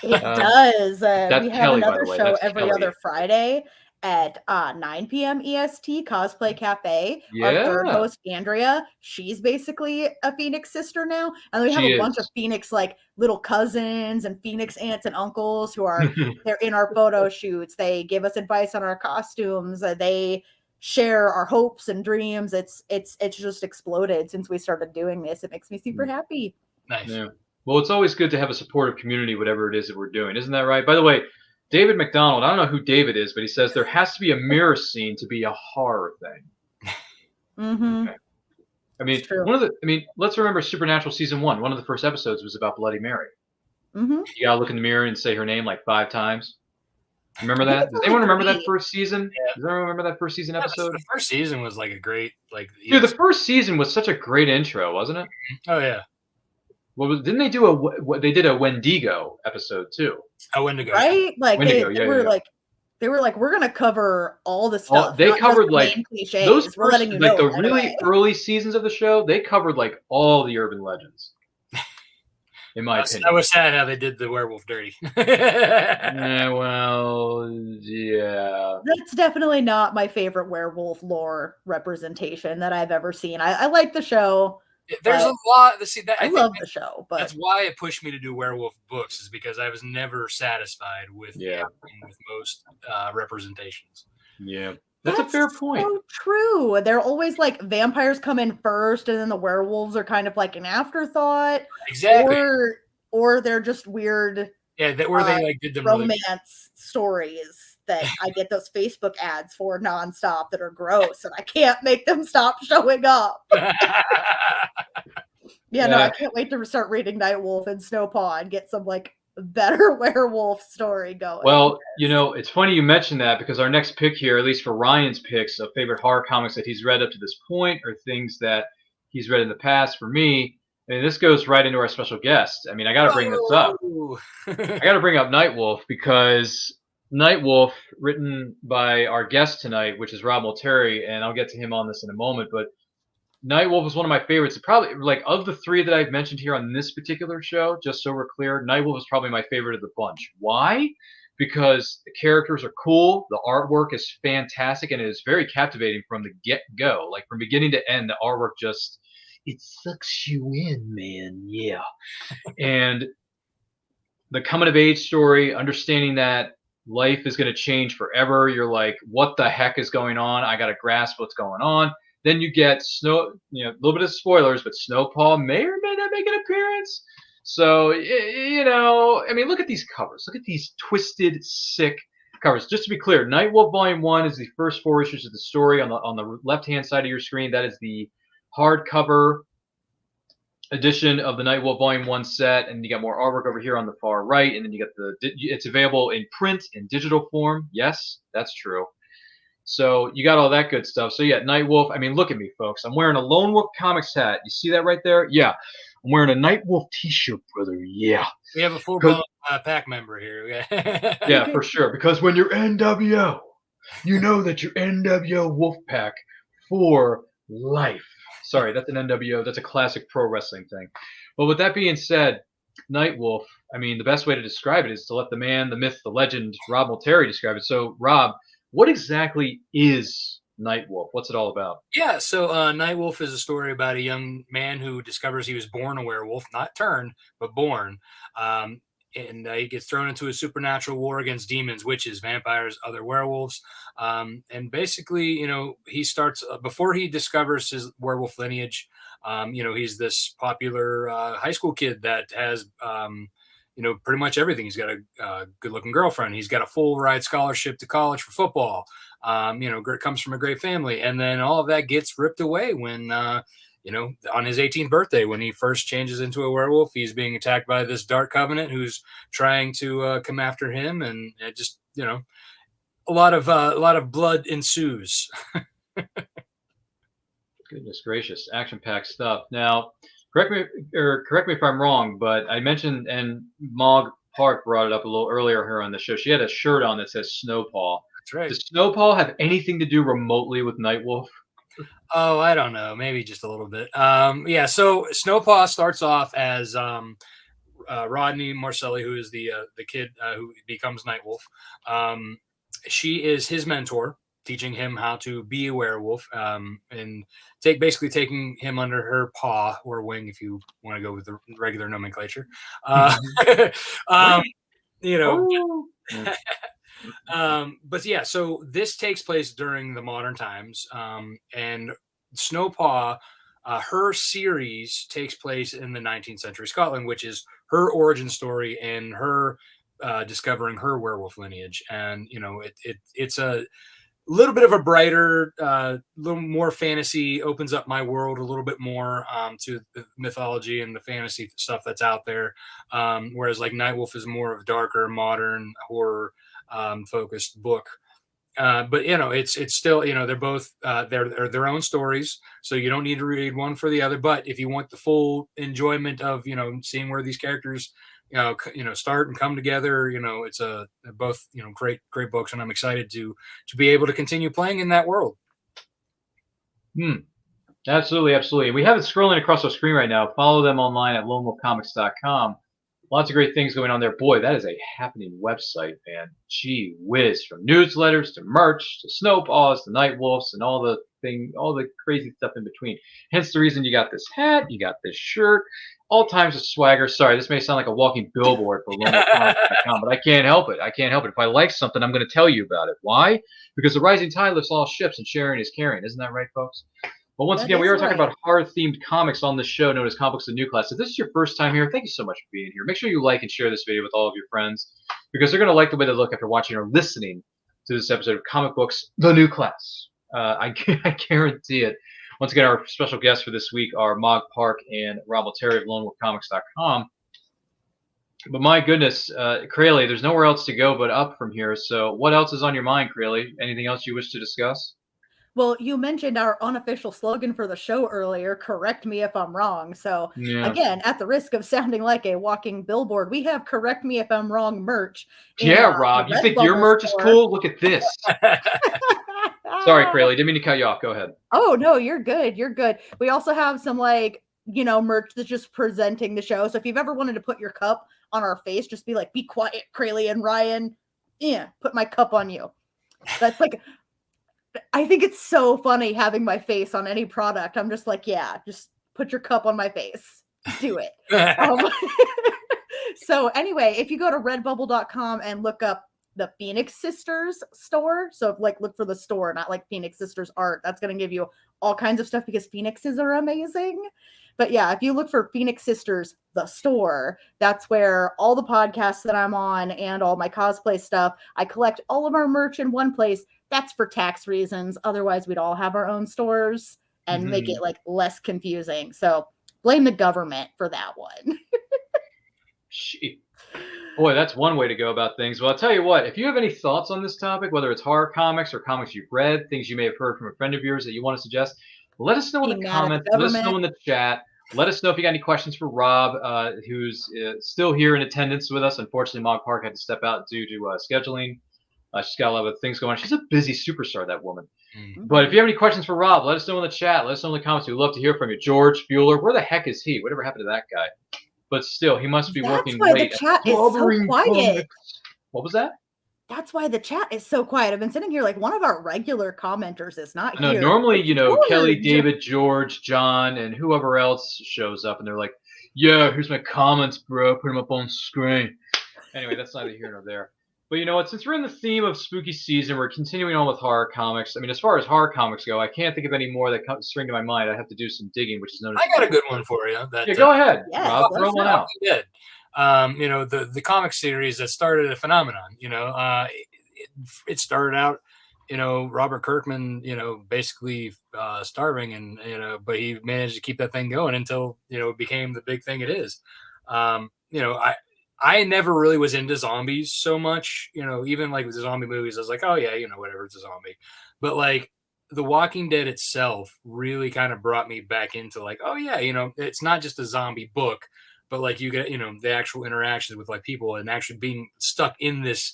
It does.
That's
we have
Kelly, by
another
the way.
show
That's
every
Kelly.
other Friday at 9 p.m. EST, Cosplay Cafe. Our third host, Andrea, she's basically a Phoenix sister now. And we have a bunch of Phoenix, like, little cousins and Phoenix aunts and uncles who are they're in our photo shoots. They give us advice on our costumes. They share our hopes and dreams. It's just exploded since we started doing this. It makes me super happy.
Nice.
Yeah. Well, it's always good to have a supportive community, whatever it is that we're doing. Isn't that right? By the way, David McDonald, I don't know who David is, but he says there has to be a mirror scene to be a horror thing.
Mm-hmm.
Okay. I mean, let's remember Supernatural season 1. One of the first episodes was about Bloody Mary.
Mm-hmm.
You gotta look in the mirror and say her name like 5 times. Remember that? Does anyone remember that first season?
Yeah.
Does anyone remember that first season episode?
The first season was like a great
Dude, the first season was such a great intro, wasn't it?
Oh yeah.
Well, didn't they do they did a Wendigo episode too?
A Wendigo,
right? Like
Wendigo,
they were like, we're gonna cover all the stuff.
They
not
covered
just
like
main cliches.
those
We're letting you know
the
right
really
away.
early seasons of the show. They covered like all the urban legends. In my opinion,
I was sad how they did the werewolf dirty.
Yeah, well, yeah.
That's definitely not my favorite werewolf lore representation that I've ever seen. I like the show.
There's a lot.
I love the show, but
that's why it pushed me to do werewolf books, is because I was never satisfied with most representations.
Yeah, that's a fair point.
So true. They're always like vampires come in first, and then the werewolves are kind of like an afterthought.
Exactly.
Or they're just weird.
Yeah, they like did them
romance stories that I get those Facebook ads for nonstop that are gross, and I can't make them stop showing up. No, I can't wait to start reading Nightwolf and Snowpaw and get some like better werewolf story going.
Well, it's funny you mentioned that, because our next pick here, at least for Ryan's picks of favorite horror comics that he's read up to this point, or things that he's read in the past. For me, I mean, this goes right into our special guest. I mean, I got to bring this up. I got to bring up Nightwolf, because Nightwolf, written by our guest tonight, which is Rob Multari, and I'll get to him on this in a moment, but Nightwolf is one of my favorites. Probably, like, of the 3 that I've mentioned here on this particular show, just so we're clear, Nightwolf is probably my favorite of the bunch. Why? Because the characters are cool, the artwork is fantastic, and it is very captivating from the get-go. Like, from beginning to end, the artwork just, it sucks you in, man. Yeah. And the coming-of-age story, understanding that life is going to change forever. You're like, what the heck is going on? I got to grasp what's going on. Then you get a little bit of spoilers, but Snowpaw may or may not make an appearance. So, I mean, look at these covers. Look at these twisted, sick covers. Just to be clear, Nightwolf Volume 1 is the first 4 issues of the story. On the left-hand side of your screen, that is the hardcover edition of the Nightwolf Volume 1 set, and you got more artwork over here on the far right, and then you got it's available in print in digital form. Yes, that's true. So you got all that good stuff. So yeah, Nightwolf. I mean, look at me, folks. I'm wearing a Lone Wolf Comics hat. You see that right there? Yeah. I'm wearing a Nightwolf t-shirt, brother. Yeah.
We have a full-blown pack member here.
Yeah, for sure. Because when you're NWO, you know that you're NWO Wolfpack for life. Sorry, that's an NWO. That's a classic pro wrestling thing. But with that being said, Nightwolf, I mean, the best way to describe it is to let the man, the myth, the legend, Rob Multari describe it. So, Rob, what exactly is Nightwolf? What's it all about?
Yeah, so Nightwolf is a story about a young man who discovers he was born a werewolf, not turned, but born. And he gets thrown into a supernatural war against demons, witches, vampires, other werewolves. And basically, you know, he starts before he discovers his werewolf lineage. You know, he's this popular high school kid that has, you know, pretty much everything. He's got a good-looking girlfriend. He's got a full-ride scholarship to college for football. You know, comes from a great family. And then all of that gets ripped away when you know, on his 18th birthday, when he first changes into a werewolf, he's being attacked by this Dark Covenant who's trying to come after him, and it just, you know, a lot of blood ensues.
Goodness gracious, action-packed stuff. Now, correct me if I'm wrong, but I mentioned, and Mog Park brought it up a little earlier here on the show. She had a shirt on that says Snowpaw.
That's right.
Does Snowpaw have anything to do remotely with Nightwolf?
Oh, I don't know. Maybe just a little bit. Yeah, so Snowpaw starts off as Rodney Marcelli, who is the kid who becomes Nightwolf. She is his mentor, teaching him how to be a werewolf, and basically taking him under her paw or wing, if you want to go with the regular nomenclature. You know. But yeah, so this takes place during the modern times, and Snowpaw, her series takes place in the 19th century Scotland, which is her origin story and her discovering her werewolf lineage. And you know, it's a little bit of a brighter, little more fantasy, opens up my world a little bit more to the mythology and the fantasy stuff that's out there, whereas like Nightwolf is more of darker, modern horror focused book. But you know, it's still, you know, they're both they're their own stories, so you don't need to read one for the other. But if you want the full enjoyment of, you know, seeing where these characters start and come together, you know, it's both, you know, great books, and I'm excited to be able to continue playing in that world.
Absolutely. We have it scrolling across our screen right now. Follow them online at lonewolfcomics.com. Lots of great things going on there. Boy, that is a happening website, man. Gee whiz, from newsletters to merch to Snowpaws to Nightwolves and all the crazy stuff in between. Hence the reason you got this hat, you got this shirt, all types of swagger. Sorry, this may sound like a walking billboard for lonewolfcomics.com, but I can't help it. If I like something, I'm going to tell you about it. Why? Because the rising tide lifts all ships and sharing is caring. Isn't that right, folks? But once again, we are talking about horror-themed comics on this show known as Comic Books The New Class. If this is your first time here, thank you so much for being here. Make sure you like and share this video with all of your friends, because they're going to like the way they look after watching or listening to this episode of Comic Books The New Class. I guarantee it. Once again, our special guests for this week are Mog Park and Rob Multari of LoneWolfComics.com. But my goodness, Crayle, there's nowhere else to go but up from here. So what else is on your mind, Crayle? Anything else you wish to discuss?
Well, you mentioned our unofficial slogan for the show earlier, correct me if I'm wrong. So again, at the risk of sounding like a walking billboard, we have correct me if I'm wrong merch.
Rob, you think your merch is cool? Look at this. Sorry, Crayle, didn't mean to cut you off. Go ahead.
Oh, no, you're good. You're good. We also have some merch that's just presenting the show. So if you've ever wanted to put your cup on our face, just be like, be quiet, Crayle and Ryan. Yeah, put my cup on you. That's like... I think it's so funny having my face on any product. I'm just like, yeah, just put your cup on my face. Do it. So anyway, if you go to redbubble.com and look up the Phoenix Sisters store, so look for the store, not like Phoenix Sisters art, that's going to give you all kinds of stuff because Phoenixes are amazing. But yeah, if you look for Phoenix Sisters, the store, that's where all the podcasts that I'm on and all my cosplay stuff, I collect all of our merch in one place. That's for tax reasons. Otherwise, we'd all have our own stores and make it less confusing. So blame the government for that one.
Gee. Boy, that's one way to go about things. Well, I'll tell you what, if you have any thoughts on this topic, whether it's horror comics or comics you've read, things you may have heard from a friend of yours that you want to suggest, let us know in
Being
the
mad at the
comments. Let us know in
government.
the chat. Let us know if you got any questions for Rob, who's still here in attendance with us. Unfortunately, Mog Park had to step out due to scheduling. She's got a lot of things going on. She's a busy superstar, that woman. But if you have any questions for Rob, let us know in the chat. Let us know in the comments. We'd love to hear from you. George Bueller, where the heck is he? Whatever happened to that guy? But still, he must be
That's
working
why
late.
the chat is so
Clobbering
quiet.
Comics. What was that?
That's why the chat is so quiet. I've been sitting here like one of our regular commenters is not
No,
here.
normally,
It's
you know, Kelly,
George.
David, George, John, and whoever else shows up, and they're like, yeah, here's my comments, bro. Put them up on screen. Anyway, that's neither here nor there. But you know what? Since we're in the theme of spooky season, we're continuing on with horror comics. I mean, as far as horror comics go, I can't think of any more that spring to my mind. I have to do some digging, which is known as.
I got a good one for you. That,
yeah, go ahead,
Yes,
Rob.
let
Throw
us
one
know.
out.
Dead. You know, the comic series that started a phenomenon. You know, it started out, you know, Robert Kirkman, you know, basically starving, and you know, but he managed to keep that thing going until, you know, it became the big thing it is. You know, I never really was into zombies so much, you know, even like with the zombie movies, I was like, oh yeah, you know, whatever, it's a zombie. But like The Walking Dead itself really kind of brought me back into like, oh yeah, you know, it's not just a zombie book, but like you get, you know, the actual interactions with like people and actually being stuck in this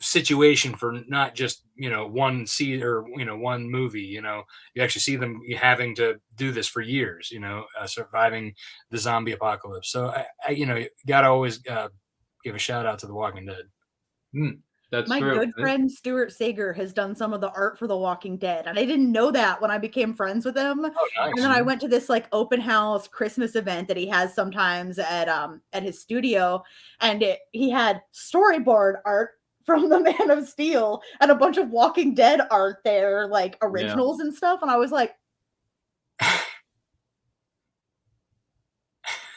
situation for not just, you know, one season or, you know, one movie. You know, you actually see them having to do this for years, you know, surviving the zombie apocalypse. So I you know, you gotta always give a shout out to The Walking Dead.
That's
My
true.
good friend Stuart Sager has done some of the art for The Walking Dead, and I didn't know that when I became friends with him.
Oh, nice.
And then I went to this like open house Christmas event that he has sometimes at his studio, and he had storyboard art from the Man of Steel and a bunch of Walking Dead art there, like originals and stuff. And I was like,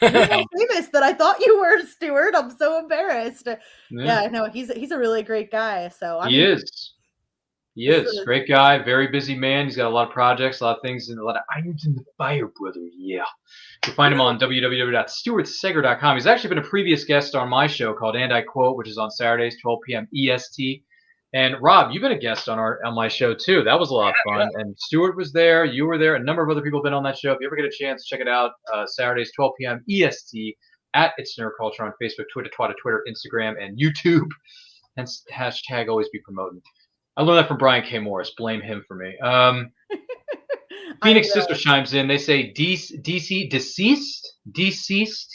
you're more famous than I thought you were, Stuart. I'm so embarrassed. Yeah, no, he's a really great guy. So
He is. He is. Great guy, very busy man. He's got a lot of projects, a lot of things, and a lot of irons in the fire, brother. Yeah. You can find him on www.stuartsager.com. He's actually been a previous guest on my show called And I Quote, which is on Saturdays, 12 p.m. EST. And Rob, you've been a guest on my show too. That was a lot of fun. And Stuart was there. You were there. A number of other people have been on that show. If you ever get a chance, check it out. Saturdays, 12 p.m. EST at It's Nerd Culture on Facebook, Twitter, Instagram, and YouTube. And hashtag always be promoting. I learned that from Brian K. Morris. Blame him for me. Phoenix Sister chimes in. They say DC deceased,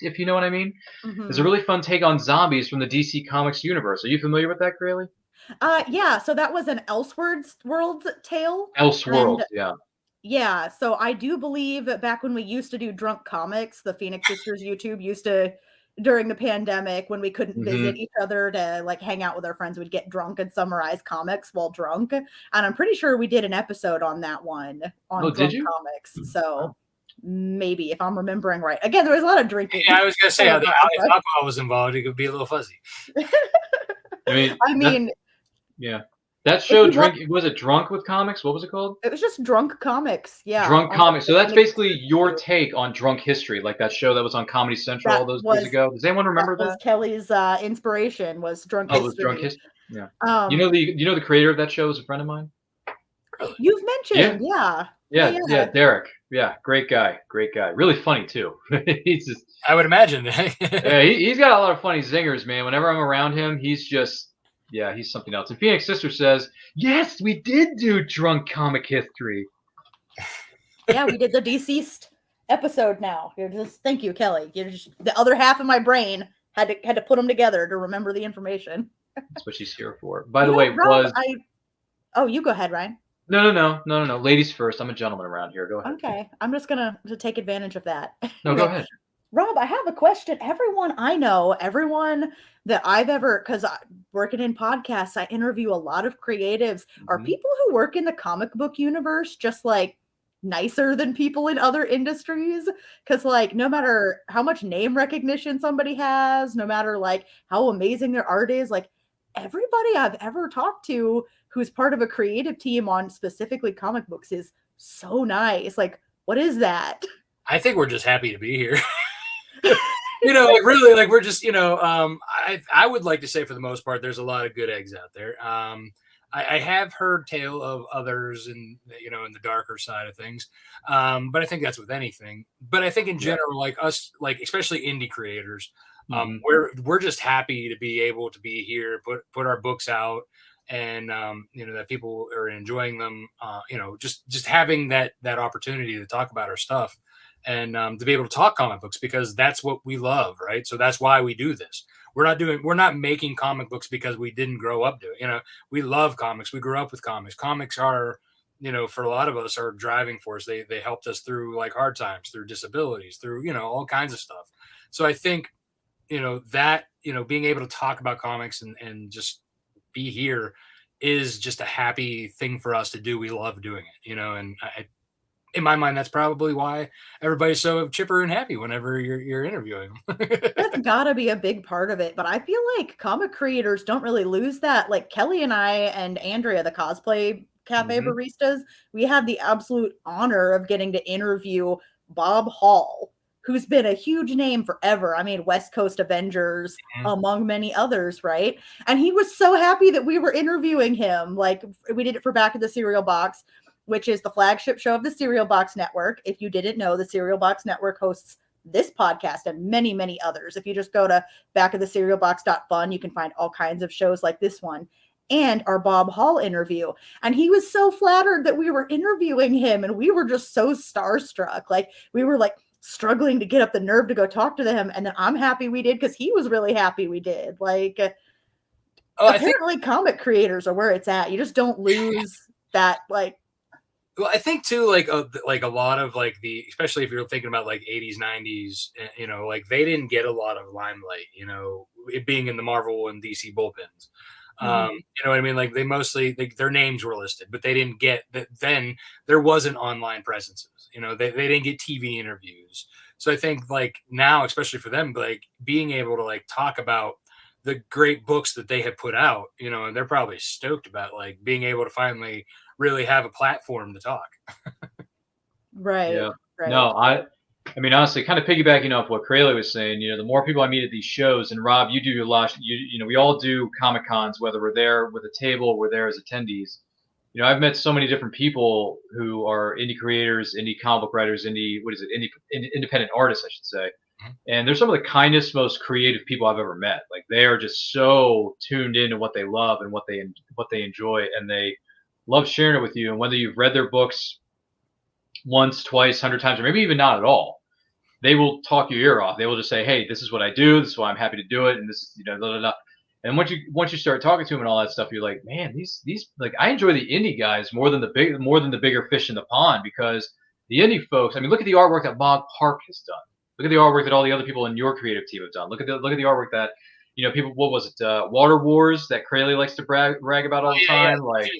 if you know what I mean. There's a really fun take on zombies from the DC Comics universe. Are you familiar with that, Crayle?
Yeah, so that was an Elseworlds tale.
Elseworlds, yeah.
Yeah, so I do believe back when we used to do drunk comics, the Phoenix Sisters YouTube used to, during the pandemic when we couldn't visit each other to like hang out with our friends, we'd get drunk and summarize comics while drunk. And I'm pretty sure we did an episode on that one on drunk comics. So maybe if I'm remembering right. Again, there was a lot of drinking.
Yeah, I was gonna say if alcohol was involved, it could be a little fuzzy.
I mean,
yeah. That show, was it Drunk with Comics? What was it called?
It was just Drunk Comics, yeah.
Drunk Comics. So that's basically your take on drunk history, like that show that was on Comedy Central all those years ago. Does anyone remember that?
Was Kelly's inspiration was Drunk History.
Oh, it was Drunk History. Yeah. You know the creator of that show is a friend of mine?
You've mentioned,
yeah. Derek. Yeah, great guy. Really funny too. He's just,
I would imagine.
Yeah, he's got a lot of funny zingers, man. Whenever I'm around him, he's just, yeah, he's something else. And Phoenix Sister says, yes, we did do drunk comic history.
Yeah, we did the deceased episode now. Thank you, Kelly. You're just the other half of my brain had to put them together to remember the information.
That's what she's here for. By the way, Rob,
Oh, you go ahead, Ryan.
No. Ladies first. I'm a gentleman around here. Go ahead.
Okay. I'm just gonna take advantage of that.
No, go ahead.
Rob, I have a question. Everyone I know, everyone that I've ever, because working in podcasts, I interview a lot of creatives. Are people who work in the comic book universe just like nicer than people in other industries? Because like no matter how much name recognition somebody has, no matter like how amazing their art is, like everybody I've ever talked to who's part of a creative team on specifically comic books is so nice. Like, what is that?
I think we're just happy to be here. Like really, like we're just, I would like to say for the most part, there's a lot of good eggs out there. I have heard tale of others in the darker side of things. But I think that's with anything. But I think in general, like us, like especially indie creators, we're just happy to be able to be here, put our books out, and that people are enjoying them. Just having that opportunity to talk about our stuff. And to be able to talk comic books, because that's what we love, right? So that's why we do this. We're not making comic books because we didn't grow up doing it. We love comics. We grew up with comics. Comics are, for a lot of us, are driving force. They helped us through like hard times, through disabilities, through, all kinds of stuff. So I think, that, being able to talk about comics and just be here is just a happy thing for us to do. We love doing it, and in my mind, that's probably why everybody's so chipper and happy whenever you're interviewing them.
That's gotta be a big part of it. But I feel like comic creators don't really lose that. Like Kelly and I and Andrea, the cosplay cafe baristas, we had the absolute honor of getting to interview Bob Hall, who's been a huge name forever. I mean, West Coast Avengers, among many others, right? And he was so happy that we were interviewing him. Like, we did it for Back of the Cereal Box, which is the flagship show of the Cereal Box Network. If you didn't know, the Cereal Box Network hosts this podcast and many, many others. If you just go to backofthecerealbox.fun, you can find all kinds of shows like this one and our Bob Hall interview. And he was so flattered that we were interviewing him, and we were just so starstruck. Like, we were like struggling to get up the nerve to go talk to him. And then I'm happy we did, because he was really happy we did. Like, apparently comic creators are where it's at. You just don't lose that, like,
well, I think too, like a lot of like especially if you're thinking about like 80s, 90s, like they didn't get a lot of limelight, it being in the Marvel and DC bullpens. You know what I mean? Like they mostly, their names were listed, but they didn't get that. Then there wasn't online presences, they didn't get TV interviews. So I think like now, especially for them, like being able to like talk about the great books that they have put out, and they're probably stoked about like being able to finally really have a platform to talk.
Right.
Yeah.
Right.
No, I mean, honestly, kind of piggybacking off what Crayle was saying, the more people I meet at these shows, and Rob, you do a lot, we all do Comic Cons, whether we're there with a table or we're there as attendees. I've met so many different people who are indie creators, indie comic book writers, independent artists, I should say. And they're some of the kindest, most creative people I've ever met. Like, they are just so tuned into what they love and what they enjoy, and they love sharing it with you. And whether you've read their books once, twice, 100 times, or maybe even not at all, they will talk your ear off. They will just say, "Hey, this is what I do. This is why I'm happy to do it." And this is, blah, blah, blah. And once you start talking to them and all that stuff, you're like, man, these like, I enjoy the indie guys more than the bigger fish in the pond, because the indie folks. I mean, look at the artwork that Bob Park has done. Look at the artwork that all the other people in your creative team have done. Look at the artwork that people. What was it? Water Wars that Crayle likes to brag about all the time. Yeah. Like,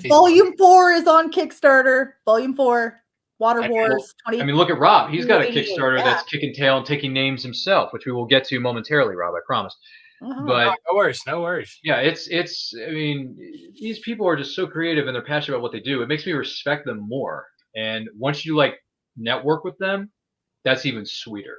Volume 4 is on Kickstarter. Volume 4. Water Wars 20.
I mean, look at Rob. He's got a Kickstarter that's kicking tail and taking names himself, which we will get to momentarily, Rob. I promise. But
no worries.
Yeah, it's. I mean, these people are just so creative and they're passionate about what they do. It makes me respect them more. And once you like network with them, that's even sweeter.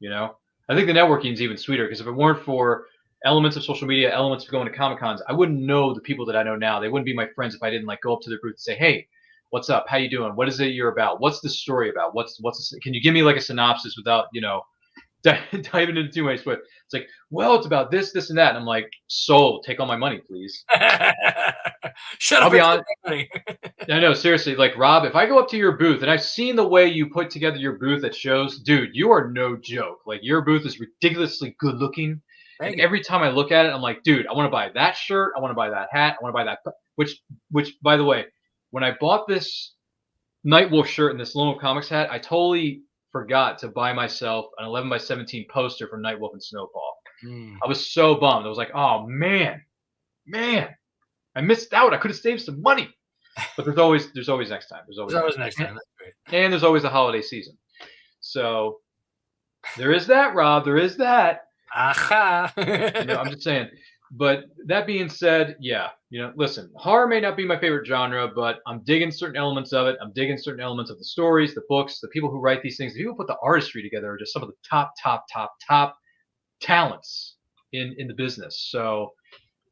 I think the networking is even sweeter, because if it weren't for elements of social media, elements of going to Comic Cons, I wouldn't know the people that I know now. They wouldn't be my friends if I didn't like go up to their booth and say, "Hey, what's up? How you doing? What is it you're about? What's the story about? Can you give me like a synopsis without, diving into too much?" But it's like, well, it's about this, and that. And I'm like, sold. Take all my money, please.
Shut up.
I'll be honest. I know, seriously. Like, Rob, if I go up to your booth and I've seen the way you put together your booth at shows, dude, you are no joke. Like, your booth is ridiculously good looking. And every time I look at it, I'm like, dude, I want to buy that shirt. I want to buy that hat. I want to buy that. Which, by the way, when I bought this Nightwolf shirt and this Lone Wolf Comics hat, I totally forgot to buy myself an 11x17 poster from Nightwolf and Snowfall. I was so bummed. I was like, oh, man, I missed out. I could have saved some money. But there's always next time. There's always next time. That's great. And there's always the holiday season. So there is that, Rob. There is that.
Aha.
I'm just saying. But that being said, yeah, listen, horror may not be my favorite genre, but I'm digging certain elements of it. I'm digging certain elements of the stories, the books, the people who write these things, the people who put the artistry together are just some of the top talents in the business. So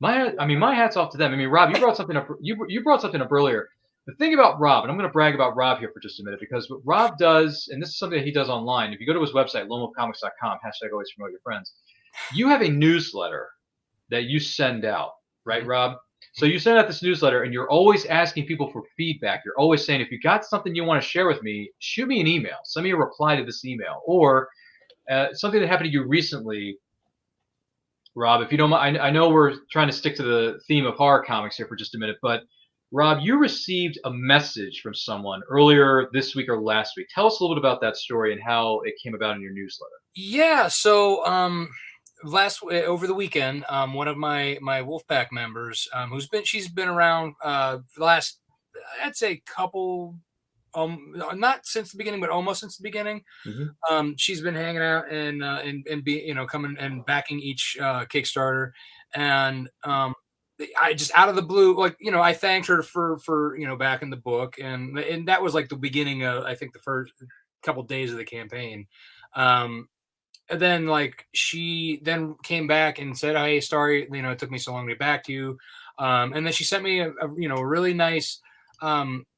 my hat's off to them. I mean, Rob, you brought something up. You brought something up earlier. The thing about Rob, and I'm going to brag about Rob here for just a minute, because what Rob does, and this is something that he does online. If you go to his website, loneWolfComics.com, # always promote your friends, you have a newsletter that you send out, right, Rob? So you send out this newsletter, and you're always asking people for feedback. You're always saying, if you got something you want to share with me, shoot me an email. Send me a reply to this email. Or something that happened to you recently, Rob, if you don't mind. I know we're trying to stick to the theme of horror comics here for just a minute, but Rob, you received a message from someone earlier this week or last week. Tell us a little bit about that story and how it came about in your newsletter.
Yeah, so over the weekend, one of my Wolfpack members, she's been around the last, I'd say, couple, not since the beginning, but almost since the beginning.
Mm-hmm.
She's been hanging out and be coming and backing each Kickstarter, and I just out of the blue, I thanked her for backing the book, and that was like the beginning of, I think, the first couple days of the campaign. And then she then came back and said, "Hey, sorry, it took me so long to get back to you." And then she sent me a really nice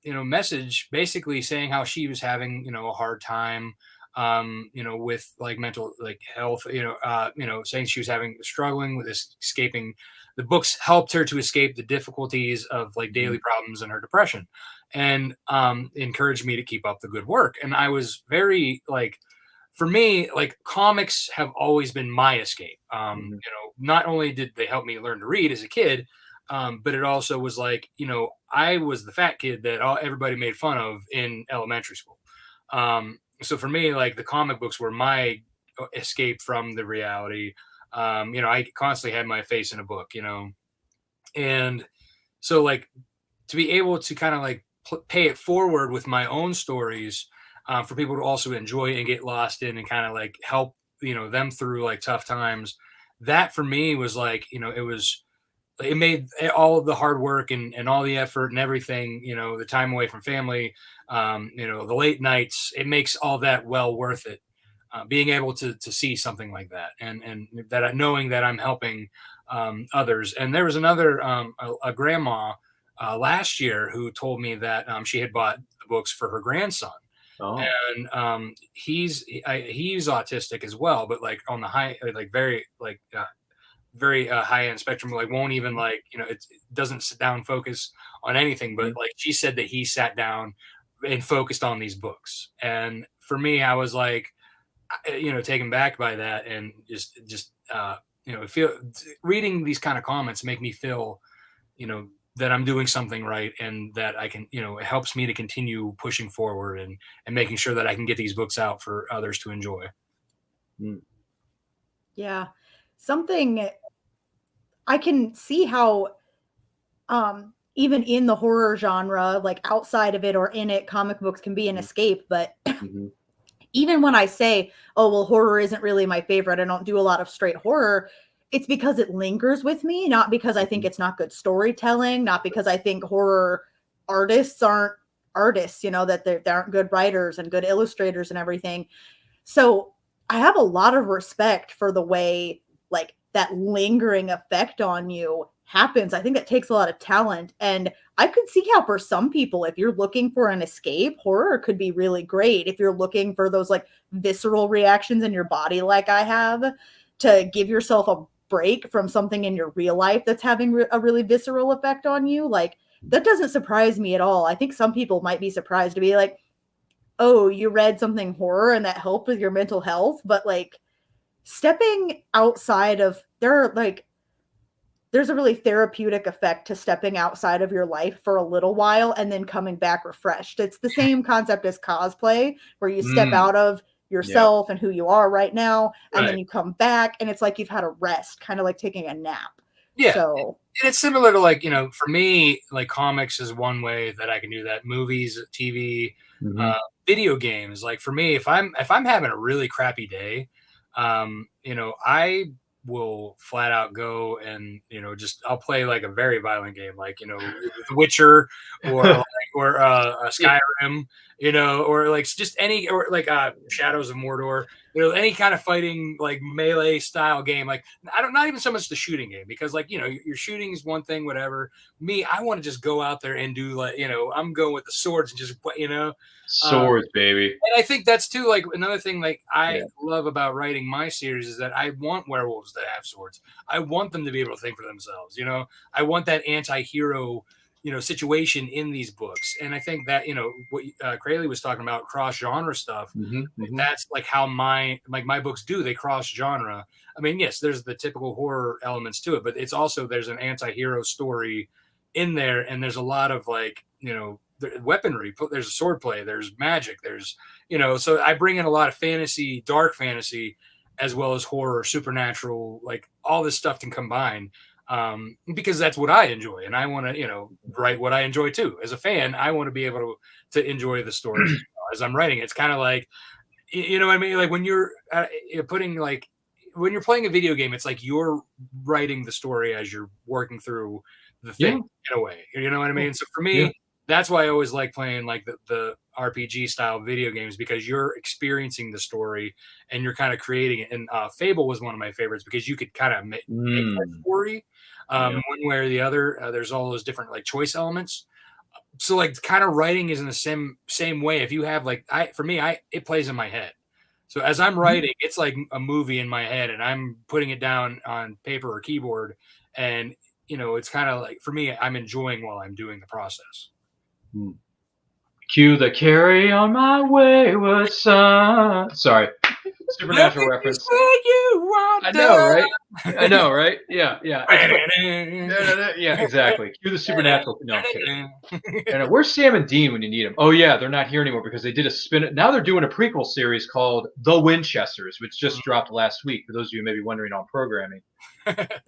message, basically saying how she was having a hard time with mental health, saying she was struggling with escaping. The books helped her to escape the difficulties of daily problems and her depression, and encouraged me to keep up the good work. And I was very for me, comics have always been my escape. Not only did they help me learn to read as a kid, but it also was I was the fat kid that everybody made fun of in elementary school. So for me, the comic books were my escape from the reality. I constantly had my face in a book, and so to be able to kind of pay it forward with my own stories, for people to also enjoy and get lost in and kind of help, them through tough times. That for me was it made all of the hard work and all the effort and everything, the time away from family, the late nights, it makes all that well worth it. Being able to see something like that, and that knowing that I'm helping others. And there was another a grandma last year who told me that she had bought the books for her grandson. Oh. And he's autistic as well, but on the high, very high end spectrum, won't even it doesn't sit down and focus on anything. But she said that he sat down and focused on these books, and for me, I was taken back by that, and just feel reading these kind of comments make me feel that I'm doing something right, and that I can it helps me to continue pushing forward and making sure that I can get these books out for others to enjoy.
Yeah, something I can see how even in the horror genre, outside of it or in it, comic books can be an escape, but even when I say, oh, well, horror isn't really my favorite, I don't do a lot of straight horror, it's because it lingers with me, not because I think it's not good storytelling, not because I think horror artists aren't artists, that they aren't good writers and good illustrators and everything. So I have a lot of respect for the way that lingering effect on you happens. I think it takes a lot of talent, and I could see how for some people, if you're looking for an escape, horror could be really great. If you're looking for those visceral reactions in your body, like I have, to give yourself a break from something in your real life that's having a really visceral effect on you, that doesn't surprise me at all. I think some people might be surprised to be oh, you read something horror and that helped with your mental health, but stepping outside of there's a really therapeutic effect to stepping outside of your life for a little while and then coming back refreshed. It's the same concept as cosplay, where you step out of yourself and who you are right now, and then you come back and it's you've had a rest, kind of like taking a nap.
Yeah.
So
and it's similar to for me, comics is one way that I can do that. Movies, TV, video games. For me, if I'm having a really crappy day, will flat out go and just I'll play like a very violent game, like The Witcher or Skyrim, or like just any, or like Shadows of Mordor, any kind of fighting like melee style game. Like not even so much the shooting game, because like your shooting is one thing, whatever. Me, I want to just go out there and do like I'm going with the swords and just
swords, baby.
And I think that's too like another thing like I love about writing my series is that I want werewolves to have swords. I want them to be able to think for themselves. I want that anti-hero situation in these books. And I think that what Crayle was talking about, cross genre stuff, that's like how my books do. They cross genre. I mean, yes, there's the typical horror elements to it, but it's also there's an anti-hero story in there, and there's a lot of like weaponry, there's sword play, there's magic, there's so I bring in a lot of fantasy, dark fantasy, as well as horror, supernatural, like all this stuff can combine, because that's what I enjoy, and I want to write what I enjoy too. As a fan, I want to be able to enjoy the story as I'm writing. It's kind of like what I mean, like when you're putting like when you're playing a video game, it's like you're writing the story as you're working through the thing in a way, you know what I mean? So for me, that's why I always like playing like the RPG style video games, because you're experiencing the story and you're kind of creating it. And Fable was one of my favorites because you could kind of make that story one way or the other. There's all those different like choice elements. So like kind of writing is in the same way. If you have like it plays in my head. So as I'm writing, it's like a movie in my head, and I'm putting it down on paper or keyboard, and it's kind of like for me, I'm enjoying while I'm doing the process.
Cue the Carry on My Wayward Son. Sorry. Supernatural reference. I know, right? Yeah. Yeah, exactly. Cue the Supernatural. No, I'm kidding. And where's Sam and Dean when you need them? Oh, yeah, they're not here anymore because they did a spin. Now they're doing a prequel series called The Winchesters, which just dropped last week, for those of you maybe wondering on programming.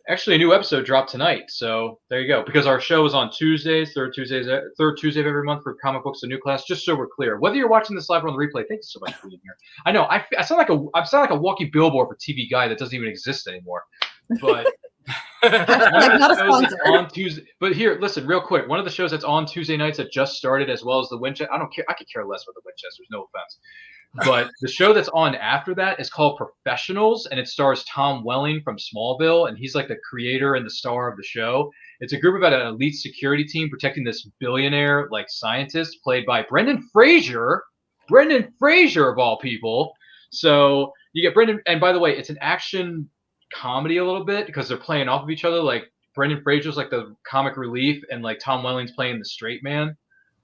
Actually, a new episode dropped tonight, so there you go. Because our show is on Tuesdays, third Tuesday of every month for Comic Books The New Class. Just so we're clear, whether you're watching this live or on the replay, thank you so much for being here. I know I sound like a walking billboard for TV Guy that doesn't even exist anymore. But
not a sponsor.
On Tuesday. But here, listen, real quick. One of the shows that's on Tuesday nights that just started, as well as the Winchester. I don't care. I could care less about the Winchesters. No offense. But the show that's on after that is called Professionals, and it stars Tom Welling from Smallville, and he's like the creator and the star of the show. It's a group about an elite security team protecting this billionaire like scientist played by Brendan Fraser of all people. So you get Brendan, and by the way, it's an action comedy a little bit because they're playing off of each other. Like Brendan Fraser's like the comic relief, and like Tom Welling's playing the straight man.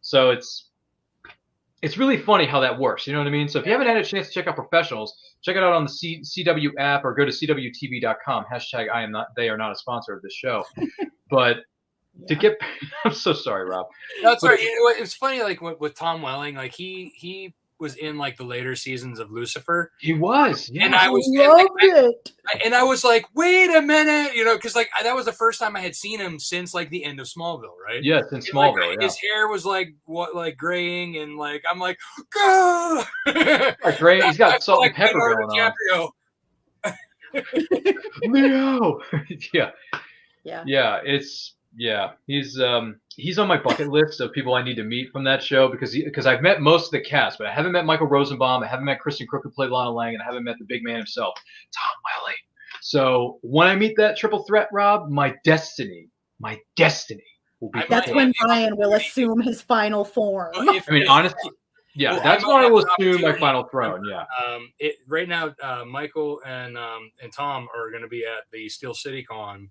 So it's really funny how that works. You know what I mean? So if you haven't had a chance to check out Professionals, check it out on the CW app or go to CWTV.com. # they are not a sponsor of this show. But to get, I'm so sorry, Rob.
That's right. It's funny, like with Tom Welling, like he was in like the later seasons of Lucifer.
He was, yeah.
And I was like, wait a minute, because like that was the first time I had seen him since like the end of Smallville, right?
Yes, in Smallville.
Like, his hair was like graying, and like I'm like, go.
Like gray. He's got salt and pepper going on. Leo. He's on my bucket list of people I need to meet from that show because I've met most of the cast, but I haven't met Michael Rosenbaum, I haven't met Kristen Crook who played Lana Lang, and I haven't met the big man himself, Tom Welling. So when I meet that triple threat, Rob, my destiny will be.
That's when Ryan will assume his final form.
I mean, honestly. Yeah, that's when I will assume my final throne. Yeah.
Right now, Michael and Tom are going to be at the Steel City Con.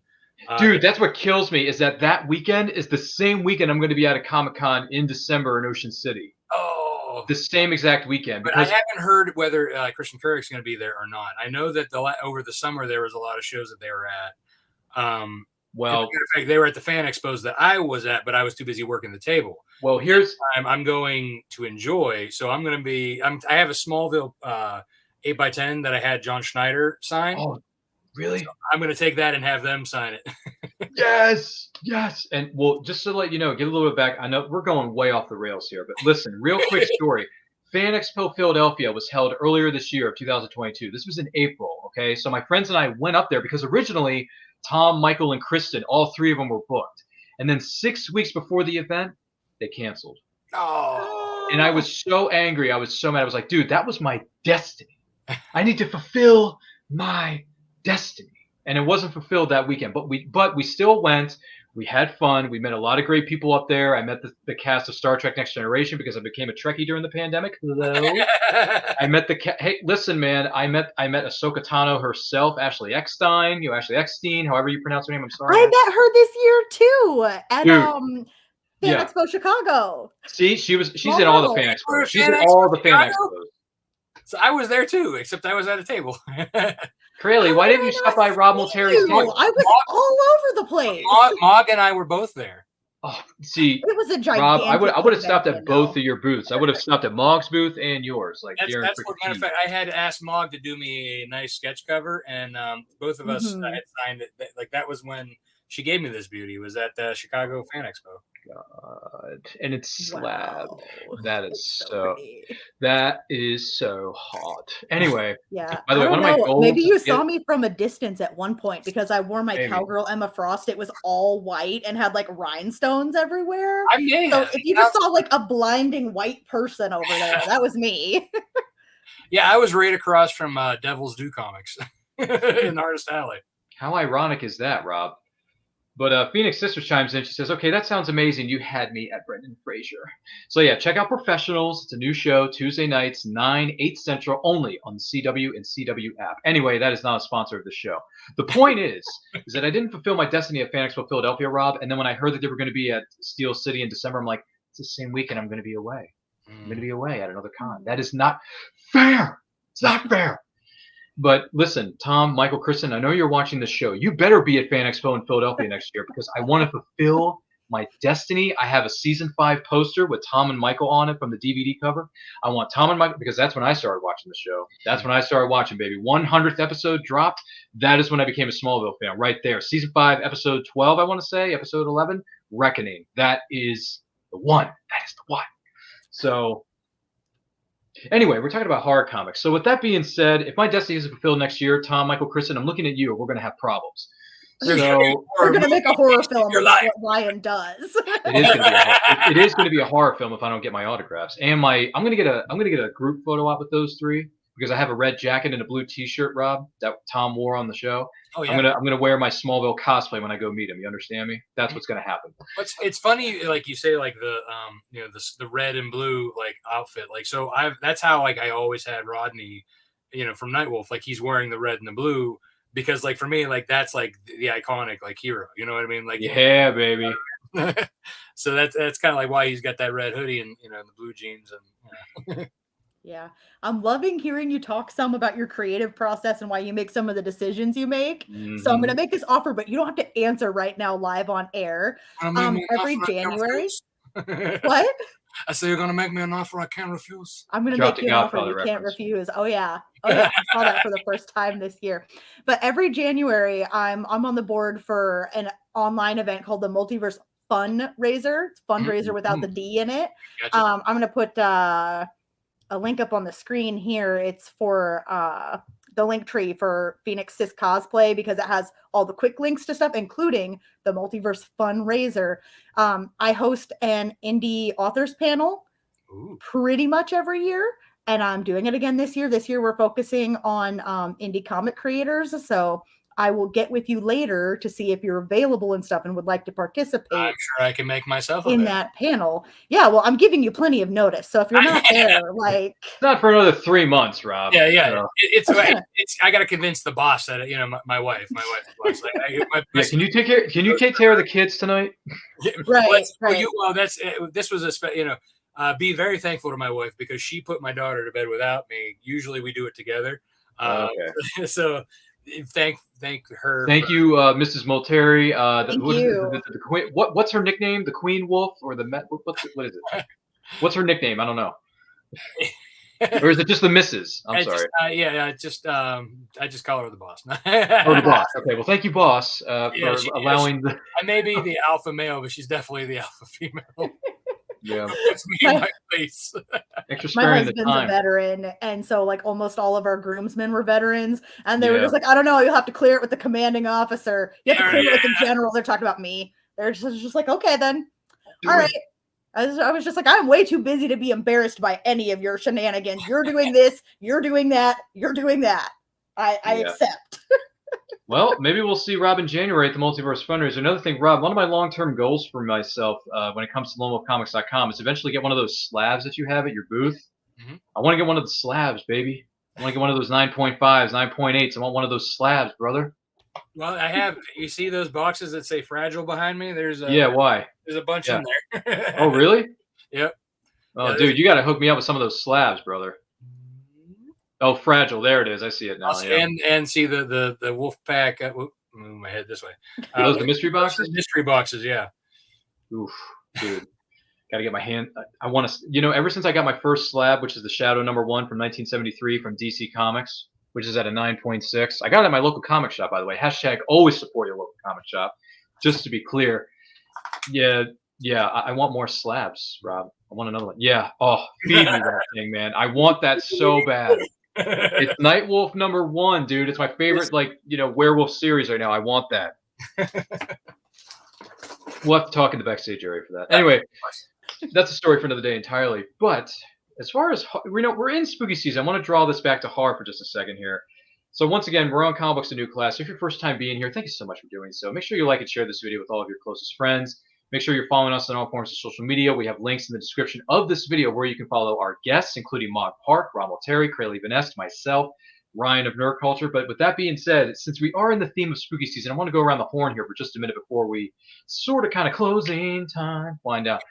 Dude, that's what kills me is that weekend is the same weekend I'm going to be at a Comic-Con in December in Ocean City.
Oh.
The same exact weekend.
But I haven't heard whether Christian Currick's going to be there or not. I know that over the summer there was a lot of shows that they were at. Well, in fact, they were at the fan expos that I was at, but I was too busy working the table.
Well, here's
I'm going to enjoy. So I'm going to be. I have a Smallville 8x10 that I had John Schneider sign.
Oh, really?
So I'm going to take that and have them sign it.
Yes. And well, just to let you know, get a little bit back. I know we're going way off the rails here, but listen, real quick story. Fan Expo Philadelphia was held earlier this year of 2022. This was in April, okay? So my friends and I went up there because originally Tom, Michael, and Kristen, all three of them were booked. And then 6 weeks before the event, they canceled.
Oh.
And I was so angry. I was so mad. I was like, dude, that was my destiny. I need to fulfill my destiny. And it wasn't fulfilled that weekend. But we still went. We had fun. We met a lot of great people up there. I met the cast of Star Trek Next Generation because I became a Trekkie during the pandemic. Hello. I met
hey,
listen, man. I met Ahsoka Tano herself, Ashley Eckstein, Ashley Eckstein, however you pronounce her name. I'm sorry.
I met her this year too at
Dude.
Fan Expo Chicago.
See, she's in all the Fan Expos. She's in all the Fan Expos.
So I was there too, except I was at a table.
Crayle, why didn't you stop by Rob Multari's table?
I was all over the place.
Mog and I were both there.
Oh, see,
it was a gigantic.
Rob, I would have stopped at both of your booths. I would have stopped at Mog's booth and yours. Like
that's what matter of fact, I had asked Mog to do me a nice sketch cover, and both of us had signed it. Like that was when she gave me this beauty. Was at the Chicago Fan Expo.
God, and it's slab.
Wow.
That is that is so hot. Anyway,
yeah.
By the way, one of my goals.
Maybe you saw me from a distance at one point because I wore my cowgirl Emma Frost. It was all white and had like rhinestones everywhere. So if you just saw like a blinding white person over there, that was me.
Yeah, I was right across from Devil's Due Comics in Artist Alley.
How ironic is that, Rob? But Phoenix Sisters chimes in. She says, okay, that sounds amazing. You had me at Brendan Fraser. So, yeah, check out Professionals. It's a new show, Tuesday nights, 9, 8 Central, only on the CW and CW app. Anyway, that is not a sponsor of the show. The point is that I didn't fulfill my destiny at Fan Expo Philadelphia, Rob. And then when I heard that they were going to be at Steel City in December, I'm like, it's the same weekend I'm going to be away. I'm going to be away at another con. That is not fair. It's not fair. But listen, Tom, Michael, Kristen, I know you're watching this show. You better be at Fan Expo in Philadelphia next year because I want to fulfill my destiny. I have a season 5 poster with Tom and Michael on it from the DVD cover. I want Tom and Michael because that's when I started watching the show. That's when I started watching, baby. 100th episode dropped. That is when I became a Smallville fan right there. Season 5, episode 12, I want to say, episode 11, Reckoning. That is the one. That is the one. So anyway, we're talking about horror comics. So with that being said, if my destiny is fulfilled next year, Tom, Michael, Kristen, I'm looking at you. We're going to have problems. So
we're going to make a horror film about what Ryan does.
It is going to be a horror film if I don't get my autographs. And I'm going to get a group photo op with those three because I have a red jacket and a blue T-shirt, Rob, that Tom wore on the show. Oh, yeah. I'm gonna wear my Smallville cosplay when I go meet him. You understand me? That's what's gonna happen.
It's funny, like you say, like the red and blue like outfit. Like so, that's how like I always had Rodney, from Nightwolf. Like he's wearing the red and the blue because like for me, like that's like the iconic like hero. You know what I mean? Like
yeah, baby.
So that's kind of like why he's got that red hoodie and the blue jeans and.
Yeah, I'm loving hearing you talk some about your creative process and why you make some of the decisions you make. Mm-hmm. So I'm going to make this offer, but you don't have to answer right now live on air. Every January. What?
I say you're going to make me an offer I can't refuse.
I'm going to make you an offer you can't refuse. Oh yeah. I saw that for the first time this year. But every January, I'm on the board for an online event called the Multiverse Fundraiser. It's fundraiser without the D in it. Gotcha. I'm going to put a link up on the screen here. It's for the link tree for Phoenix Sis cosplay because it has all the quick links to stuff, including the Multiverse Fundraiser. I host an indie authors panel pretty much every year, and I'm doing it again this year. This year we're focusing on indie comic creators, so I will get with you later to see if you're available and stuff and would like to participate. I'm
sure I can make myself
in that panel. Yeah, well, I'm giving you plenty of notice. So if you're not there, like
it's not for another 3 months, Rob.
Yeah. So. It's I got to convince the boss that my wife. Like,
can you take care of the kids tonight?
Right.
This was be very thankful to my wife because she put my daughter to bed without me. Usually we do it together. Okay. So. Thank her.
Thank you, Mrs. Multari.
Thank you.
The queen, what's her nickname? The Queen Wolf or the what is it? What's her nickname? I don't know. Or is it just the Mrs.? I'm sorry.
I just call her the boss.
The boss. Okay. Well, thank you, boss, for allowing the.
I may be the alpha male, but she's definitely the alpha female.
Yeah.
It's me in my place.
Extra
My
sparing the
husband's a
time.
veteran, and so like almost all of our groomsmen were veterans, and they were
Yeah.
just like, I don't know, you'll have to clear it with the commanding officer. You have to
Yeah,
clear it with the
yeah.
general. They're talking about me. They're just like, okay then.
Do
All
it.
right. I was just like, I'm way too busy to be embarrassed by any of your shenanigans. You're doing this, you're doing that, you're doing that. I
Yeah.
accept.
Well, maybe we'll see Rob in January at the Multiverse Fundraiser. Another thing, Rob, one of my long-term goals for myself when it comes to LoneWolfComics.com is eventually get one of those slabs that you have at your booth.
Mhm.
I want to get one of the slabs, baby. I want to get one of those 9.5s, 9.8s. I want one of those slabs, brother.
Well, I have. You see those boxes that say "fragile" behind me? There's a
Yeah, why?
there's a bunch
Yeah.
in there.
Oh, really?
Yep.
Oh,
Yeah,
dude, you got to hook me up with some of those slabs, brother. Oh, fragile. There it is. I see it now.
Also,
Yeah.
and see the wolf pack. Move my head this way.
Are those the mystery
Those are
boxes?
mystery boxes, yeah.
Oof, dude. Got to get my hand. I want to, ever since I got my first slab, which is the Shadow #1 from 1973 from DC Comics, which is at a 9.6. I got it at my local comic shop, by the way. Hashtag always support your local comic shop. Just to be clear. Yeah, I want more slabs, Rob. I want another one. Yeah. Oh, feed me that thing, man. I want that so bad. It's Nightwolf #1, dude. It's my favorite, werewolf series right now. I want that. We'll have to talk in the backstage area for that. Anyway, that's a story for another day entirely. But as far as we're in spooky season, I want to draw this back to horror for just a second here. So once again, we're on Comic Books: A New Class. If your first time being here, thank you so much for doing so. Make sure you like and share this video with all of your closest friends. Make sure you're following us on all forms of social media. We have links in the description of this video where you can follow our guests, including Maud Park, Ron Multari, Crayle and Ryan, myself, Ryan of Nerd Culture. But with that being said, since we are in the theme of spooky season, I want to go around the horn here for just a minute before we sort of kind of closing time wind down.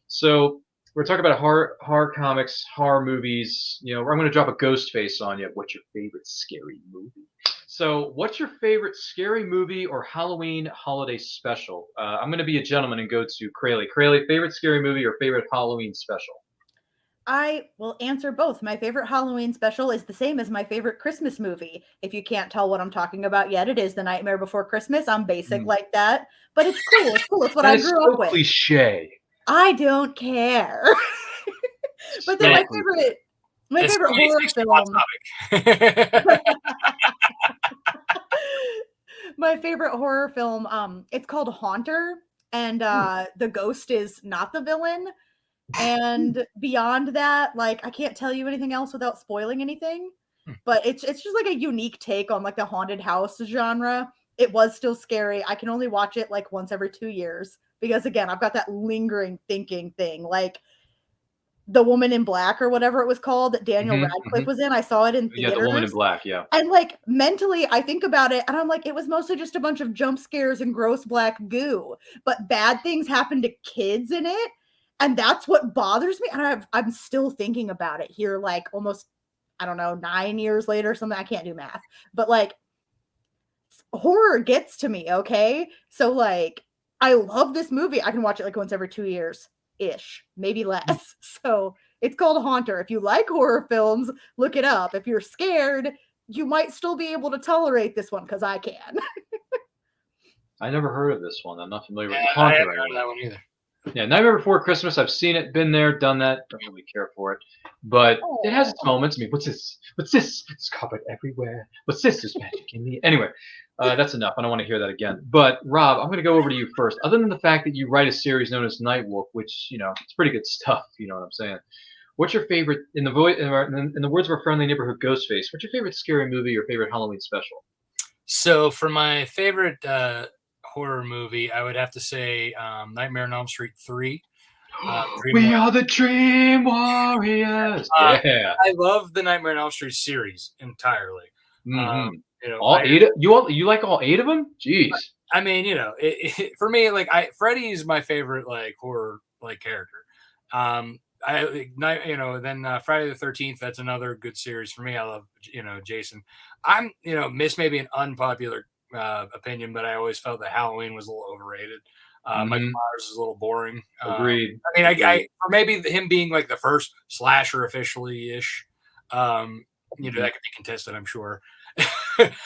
So we're talking about horror comics, horror movies. I'm going to drop a ghost face on you. What's your favorite scary movie? So what's your favorite scary movie or Halloween holiday special? I'm going to be a gentleman and go to Crayle. Crayle, favorite scary movie or favorite Halloween special?
I will answer both. My favorite Halloween special is the same as my favorite Christmas movie. If you can't tell what I'm talking about yet, it is The Nightmare Before Christmas. I'm basic like that, but it's cool. It's cool. It's what I grew up with.
Cliche.
I don't care. But then my favorite horror film. My favorite horror film, it's called Haunter, and the ghost is not the villain. And beyond that, like, I can't tell you anything else without spoiling anything. But it's just like a unique take on like the haunted house genre. It was still scary. I can only watch it like once every 2 years because again, I've got that lingering thinking thing. Like The Woman in Black or whatever it was called that Daniel Radcliffe was in. I saw it in theaters.
Yeah, The Woman in Black, yeah.
And like mentally, I think about it and I'm like, it was mostly just a bunch of jump scares and gross black goo. But bad things happen to kids in it. And that's what bothers me. And I'm still thinking about it here, like almost, I don't know, 9 years later or something. I can't do math. But like horror gets to me, okay? So like, I love this movie. I can watch it like once every 2 years. Ish, maybe less. So it's called Haunter. If you like horror films, look it up. If you're scared, you might still be able to tolerate this one because I can.
I never heard of this one. I'm not familiar with
I
Haunter.
haven't heard of that one either.
Yeah, Nightmare Before Christmas. I've seen it, been there, done that. Don't really care for it, but it has its moments. I mean, what's this? What's this? It's covered everywhere. What's this? There's magic in me. Anyway, that's enough. I don't want to hear that again. But Rob, I'm going to go over to you first. Other than the fact that you write a series known as Nightwolf, which it's pretty good stuff. You know what I'm saying? What's your favorite in the words of our friendly neighborhood Ghostface? What's your favorite scary movie or favorite Halloween special?
So for my favorite horror movie, I would have to say Nightmare on Elm Street 3.
We are the Dream Warriors. Yeah,
I love the Nightmare on Elm Street series entirely.
All 8. You like all 8 of them? Jeez.
I mean, for me, like Freddy's my favorite like horror like character. Then Friday the 13th. That's another good series for me. I love Jason. I'm miss maybe an unpopular opinion, but I always felt that Halloween was a little overrated. Michael Myers is a little boring.
Agreed.
I mean, I or maybe him being like the first slasher officially ish. That could be contested, I'm sure.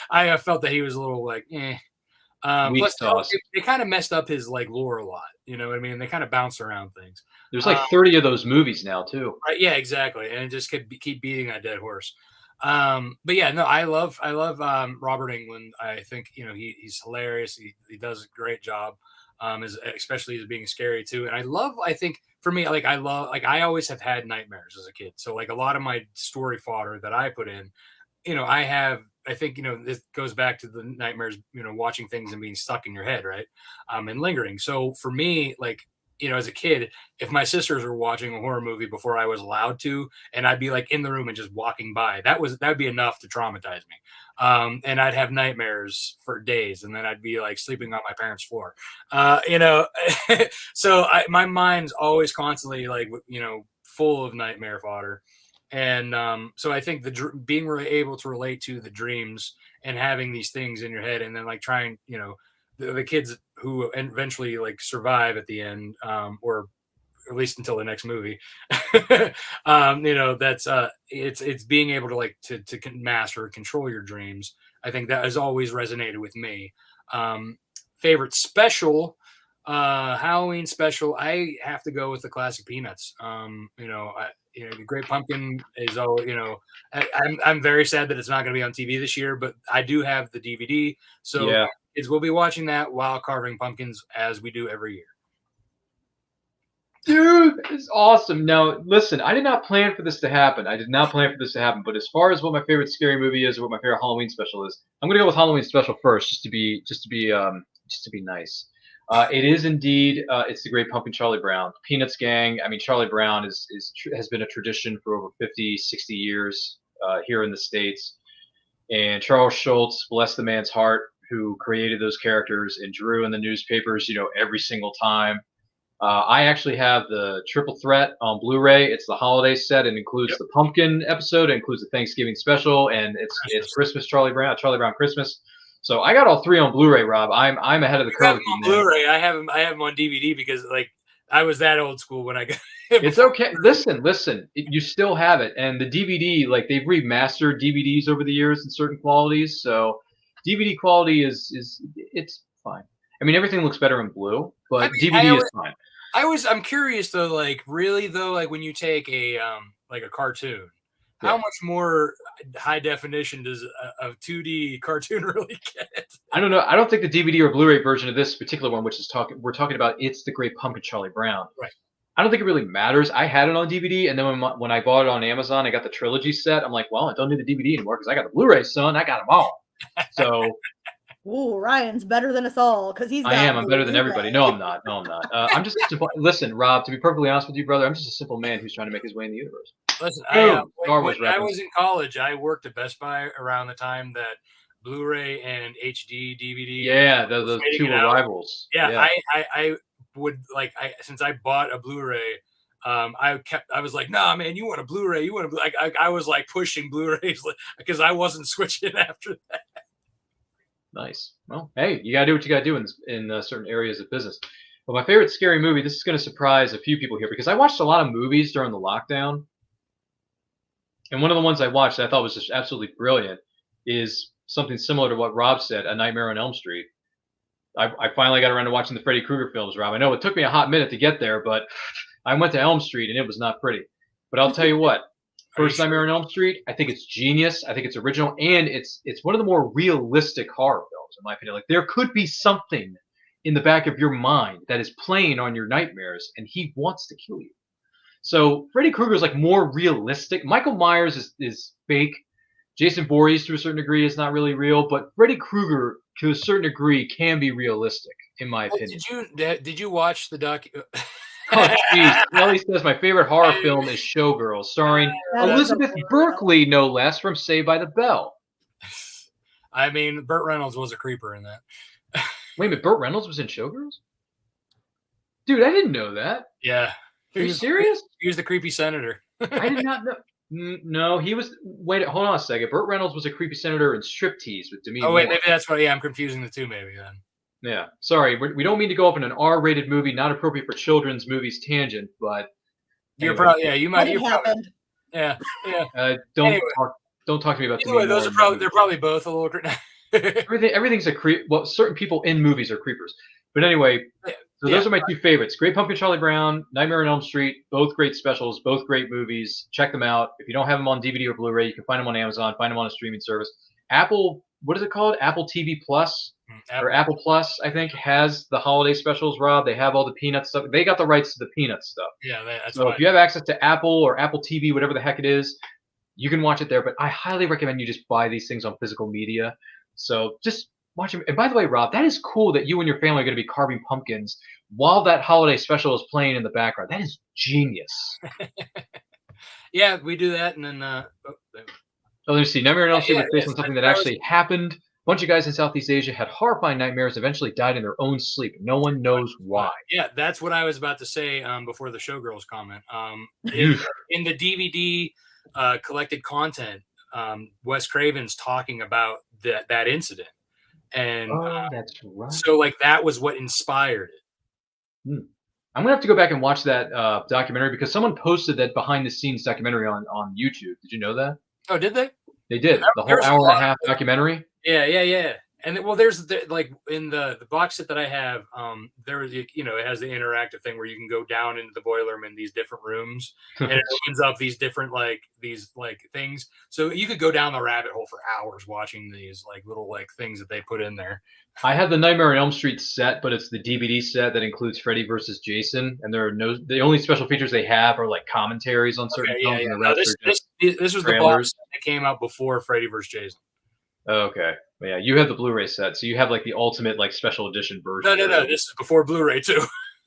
I felt that he was a little like,
Weak
Plus,
sauce.
they kind of messed up his like lore a lot. You know what I mean? They kind of bounce around things.
There's like 30 of those movies now too.
Right? Yeah, exactly. And it just keep beating that dead horse. But yeah, no, I love Robert Englund. I think he's hilarious. He does a great job. Especially as being scary too. And I think for me, like I always have had nightmares as a kid. So like a lot of my story fodder that I put in, I think, this goes back to the nightmares, watching things and being stuck in your head. Right. And lingering. So for me, like, as a kid, if my sisters were watching a horror movie before I was allowed to, and I'd be like in the room and just walking by, that'd be enough to traumatize me. And I'd have nightmares for days, and then I'd be like sleeping on my parents' floor. So my mind's always constantly like, full of nightmare fodder. And so I think being able to relate to the dreams and having these things in your head, and then like trying, the kids who eventually like survive at the end, or at least until the next movie, that's it's being able to like to master or control your dreams. I think that has always resonated with me. Favorite special, Halloween special, I have to go with the classic Peanuts. The Great Pumpkin is I'm very sad that it's not going to be on TV this year, but I do have the DVD, so
Yeah.
We'll be watching that while carving pumpkins, as we do every year.
Dude, it's awesome. Now, listen, I did not plan for this to happen. But as far as what my favorite scary movie is, or what my favorite Halloween special is, I'm gonna go with Halloween special first, just to be nice. It is indeed. It's the Great Pumpkin, Charlie Brown, Peanuts gang. I mean, Charlie Brown has been a tradition for over 50, 60 years here in the States. And Charles Schultz, bless the man's heart, who created those characters and drew in the newspapers, every single time. I actually have the triple threat on Blu-ray. It's the holiday set. It includes the pumpkin episode. It includes the Thanksgiving special, and it's Christmas Charlie Brown Christmas. So I got all three on Blu-ray, Rob. I'm ahead of the curve.
On Blu-ray, I have them on DVD because like I was that old school when I got.
It's okay. Listen. You still have it, and the DVD, like they've remastered DVDs over the years in certain qualities. So DVD quality is it's fine. I mean, everything looks better in blue, but DVD is fine.
I'm curious though, like really though, like when you take a cartoon, how much more high definition does a 2D cartoon really get?
I don't know. I don't think the DVD or Blu-ray version of this particular one, which is we're talking about, It's the Great Pumpkin, Charlie Brown.
Right.
I don't think it really matters. I had it on DVD, and then when I bought it on Amazon, I got the trilogy set. I'm like, well, I don't need the DVD anymore because I got the Blu-ray, son. I got them all. So,
ooh, Ryan's better than us all because he's.
I'm better than everybody. No, I'm not. I'm just a simple. Listen, Rob. To be perfectly honest with you, brother, I'm just a simple man who's trying to make his way in the universe.
Listen,
when
I was in college, I worked at Best Buy around the time that Blu-ray and HD DVD.
Yeah, those two were rivals.
Yeah, I would since I bought a Blu-ray. I was like, nah, man, you want a Blu-ray? I was like pushing Blu-rays because I wasn't switching after that.
Nice. Well, hey, you gotta do what you gotta do in certain areas of business. But my favorite scary movie, this is gonna surprise a few people here because I watched a lot of movies during the lockdown, and one of the ones I watched that I thought was just absolutely brilliant is something similar to what Rob said, A Nightmare on Elm Street. I finally got around to watching the Freddy Krueger films, Rob. I know it took me a hot minute to get there, but I went to Elm Street and it was not pretty. But I'll tell you what, First Nightmare on Elm Street, I think it's genius. I think it's original, and it's one of the more realistic horror films, in my opinion. Like there could be something in the back of your mind that is playing on your nightmares, and he wants to kill you. So Freddy Krueger is like more realistic. Michael Myers is fake. Jason Voorhees, to a certain degree, is not really real, but Freddy Krueger, to a certain degree, can be realistic, in my opinion.
Did you watch the doc?
Oh, jeez. Ellie says my favorite horror film is Showgirls, starring Elizabeth Berkley, no less, from Saved by the Bell.
I mean, Burt Reynolds was a creeper in that.
Wait a minute, Burt Reynolds was in Showgirls? Dude, I didn't know that.
Yeah.
Are you serious?
He was the creepy senator.
I did not know. No, he was. Wait, hold on a second. Burt Reynolds was a creepy senator in Striptease with Demi Moore.
Oh, wait, maybe that's why. Yeah, I'm confusing the two, maybe then.
Yeah, sorry. We don't mean to go off in an R-rated movie, not appropriate for children's movies tangent, but
you're probably you might.
It happened.
Yeah.
Don't talk to me about.
Anyway, they're probably both a little.
Everything's a creep. Well, certain people in movies are creepers. But anyway, so those are my two favorites: Great Pumpkin Charlie Brown, Nightmare on Elm Street. Both great specials, both great movies. Check them out. If you don't have them on DVD or Blu-ray, you can find them on Amazon. Find them on a streaming service. Apple, what is it called? Apple TV Plus or Apple Plus, I think, has the holiday specials. Rob, they have all the Peanuts stuff. They got the rights to the Peanuts stuff.
Yeah, that's
so
fine.
If you have access to Apple or Apple TV, whatever the heck it is, you can watch it there. But I highly recommend you just buy these things on physical media. So just watch them. And by the way, Rob, that is cool that you and your family are going to be carving pumpkins while that holiday special is playing in the background. That is genius.
Yeah, we do that, and then
let me see. Nightmare on Elm Street was based on something that actually happened. A bunch of guys in Southeast Asia had horrifying nightmares, eventually died in their own sleep. No one knows why.
Yeah, that's what I was about to say before the Showgirls comment. In the DVD collected content, Wes Craven's talking about that incident. And
that's right.
So like that was what inspired it.
I'm gonna have to go back and watch that documentary because someone posted that behind the scenes documentary on YouTube. Did you know that?
Oh, did they?
They did. The whole hour and a half documentary.
Yeah. And there's like in the box set that I have, there was it has the interactive thing where you can go down into the boiler room in these different rooms, and it opens up these different these things. So you could go down the rabbit hole for hours watching these little things that they put in there.
I have the Nightmare on Elm Street set, but it's the DVD set that includes Freddy versus Jason, and the only special features they have are commentaries on certain films. And the rest are just
this was
trailers.
The box that came out before Freddy versus Jason.
Okay. Yeah, you have the Blu-ray set, so you have the ultimate special edition version.
No. This is before Blu-ray too.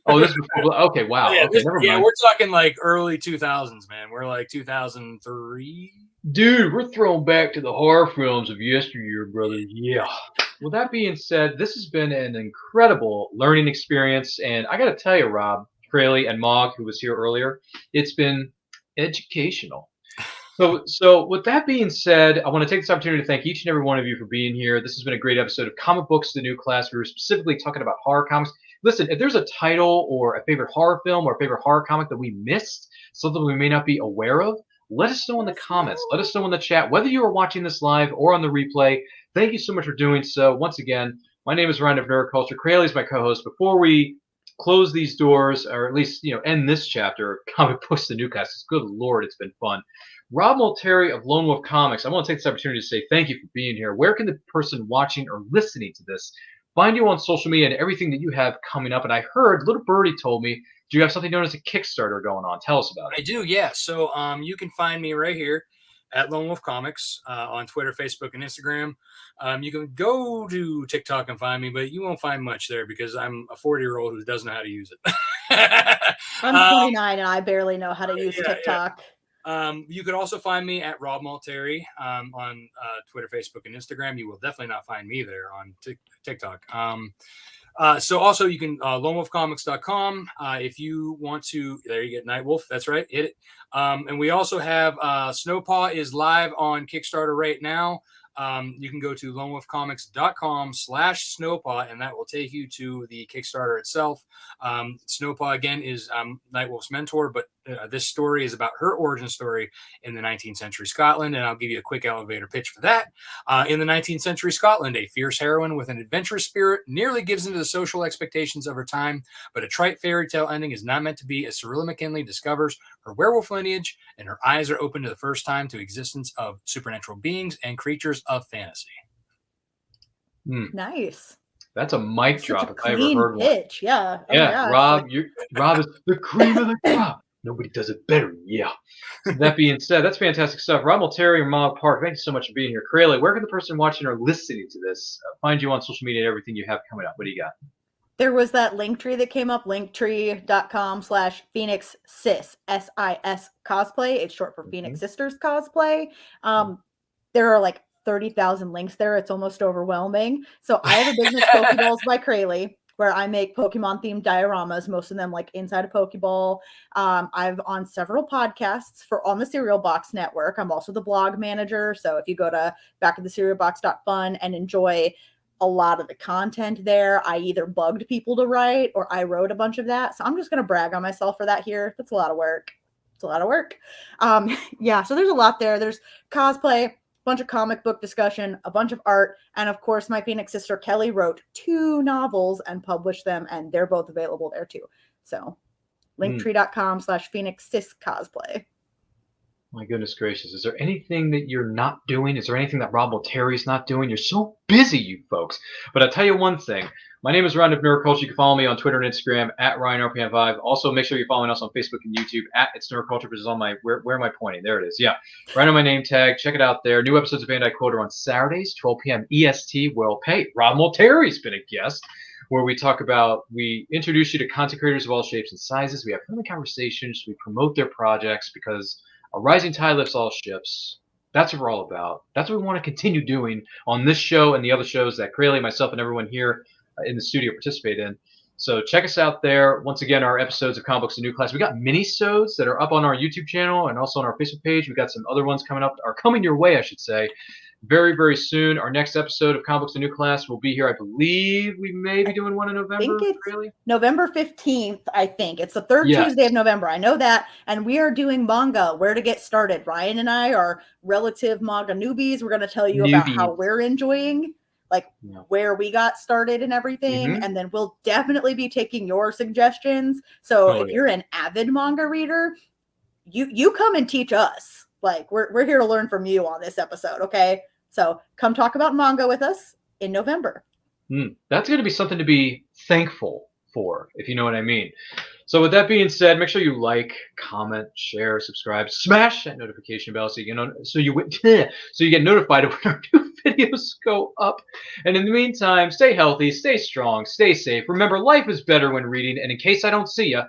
Oh, this is before. Okay, wow.
Yeah,
okay, never mind.
We're talking early 2000s, man. We're 2003.
Dude, we're thrown back to the horror films of yesteryear, brother. Yeah. Well, that being said, this has been an incredible learning experience, and I got to tell you, Rob, Crayle, and Mog, who was here earlier, it's been educational. So with that being said, I want to take this opportunity to thank each and every one of you for being here. This has been a great episode of Comic Books, the New Class. We were specifically talking about horror comics. Listen, if there's a title or a favorite horror film or a favorite horror comic that we missed, something we may not be aware of, let us know in the comments. Let us know in the chat, whether you are watching this live or on the replay. Thank you so much for doing so. Once again, my name is Ryan of Nerd Culture. Crayle is my co-host. Before we close these doors, or at least end this chapter of Comic Books, the New Class, good Lord, it's been fun. Rob Multari of Lone Wolf Comics, I want to take this opportunity to say thank you for being here. Where can the person watching or listening to this find you on social media and everything that you have coming up? And I heard Little Birdie told me, do you have something known as a Kickstarter going on? Tell us about it.
I do, yeah. So you can find me right here at Lone Wolf Comics on Twitter, Facebook, and Instagram. You can go to TikTok and find me, but you won't find much there because I'm a 40-year-old who doesn't know how to use it.
I'm 29 and I barely know how to use TikTok.
You can also find me at Rob Multari on Twitter, Facebook, and Instagram. You will definitely not find me there on TikTok. So also you can lonewolfcomics.com if you want to. There you get Nightwolf. That's right. Hit it. And we also have Snowpaw is live on Kickstarter right now. You can go to lonewolfcomics.com/Snowpaw, and that will take you to the Kickstarter itself. Snowpaw, again, is Nightwolf's mentor, but this story is about her origin story in the 19th century Scotland, and I'll give you a quick elevator pitch for that. In the 19th century Scotland, a fierce heroine with an adventurous spirit nearly gives into the social expectations of her time, but a trite fairy tale ending is not meant to be as Cyrilla McKinley discovers her werewolf lineage, and her eyes are open to the first time to existence of supernatural beings and creatures of fantasy.
Nice.
That's a mic drop if I ever heard
pitch.
one.
Yeah.
Yeah, Rob, Rob is the cream of the crop. Nobody does it better. Yeah. That being said, that's fantastic stuff. Rob Multari and Mog Park, thank you so much for being here. Crayle, where can the person watching or listening to this find you on social media and everything you have coming up? What do you got?
There was that link tree that came up, linktree.com/Phoenix Sis, SIS cosplay. It's short for Phoenix Sisters cosplay. There are 30,000 links there. It's almost overwhelming. So I have a business, Pokeballs by Crayle, where I make Pokemon themed dioramas, most of them inside a Pokeball. I've on several podcasts on the Cereal Box Network. I'm also the blog manager. So if you go to backofthecerealbox.fun and enjoy a lot of the content there, I either bugged people to write or I wrote a bunch of that. So I'm just going to brag on myself for that here. That's a lot of work. It's a lot of work. Yeah, so there's a lot there. There's cosplay. bunch of comic book discussion, a bunch of art, and of course, my Phoenix sister Kelly wrote 2 novels and published them, and they're both available there too. So, linktree.com/PhoenixSisCosplay.
My goodness gracious. Is there anything that you're not doing? Is there anything that Rob Multari's not doing? You're so busy, you folks. But I'll tell you one thing. My name is Ryan of Neuroculture. You can follow me on Twitter and Instagram at RyanRPN5. Also, make sure you're following us on Facebook and YouTube at It's Neuroculture, which is on my, where am I pointing? There it is. Yeah. Right on my name tag. Check it out there. New episodes of Van Dyke Quote are on Saturdays, 12 p.m. EST. Well, hey, Rob Multari's been a guest, where we introduce you to content creators of all shapes and sizes. We have friendly conversations. We promote their projects because a rising tide lifts all ships. That's what we're all about. That's what we want to continue doing on this show and the other shows that Crayle, myself, and everyone here in the studio participate in. So check us out there. Once again, our episodes of Comic Books: A New Class. We got mini-sodes that are up on our YouTube channel and also on our Facebook page. We got some other ones coming your way, I should say, very, very soon. Our next episode of Comic Books: A New Class will be here. I believe we may be doing one in November.
I think it's
really?
November 15th, I think. It's the third Tuesday of November. I know that. And we are doing manga, where to get started. Ryan and I are relative manga newbies. We're going to tell you about how we're enjoying, where we got started and everything. And then we'll definitely be taking your suggestions. So if you're an avid manga reader, you come and teach us. We're here to learn from you on this episode, okay? So come talk about manga with us in November.
That's going to be something to be thankful for, if you know what I mean. So with that being said, make sure you like, comment, share, subscribe, smash that notification bell so you get notified of when our new videos go up. And in the meantime, stay healthy, stay strong, stay safe. Remember, life is better when reading. And in case I don't see you,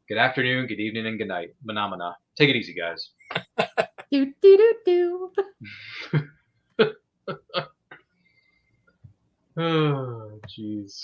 good afternoon, good evening, and good night. Manamana. Take it easy, guys.
Do do do do.
Oh, jeez.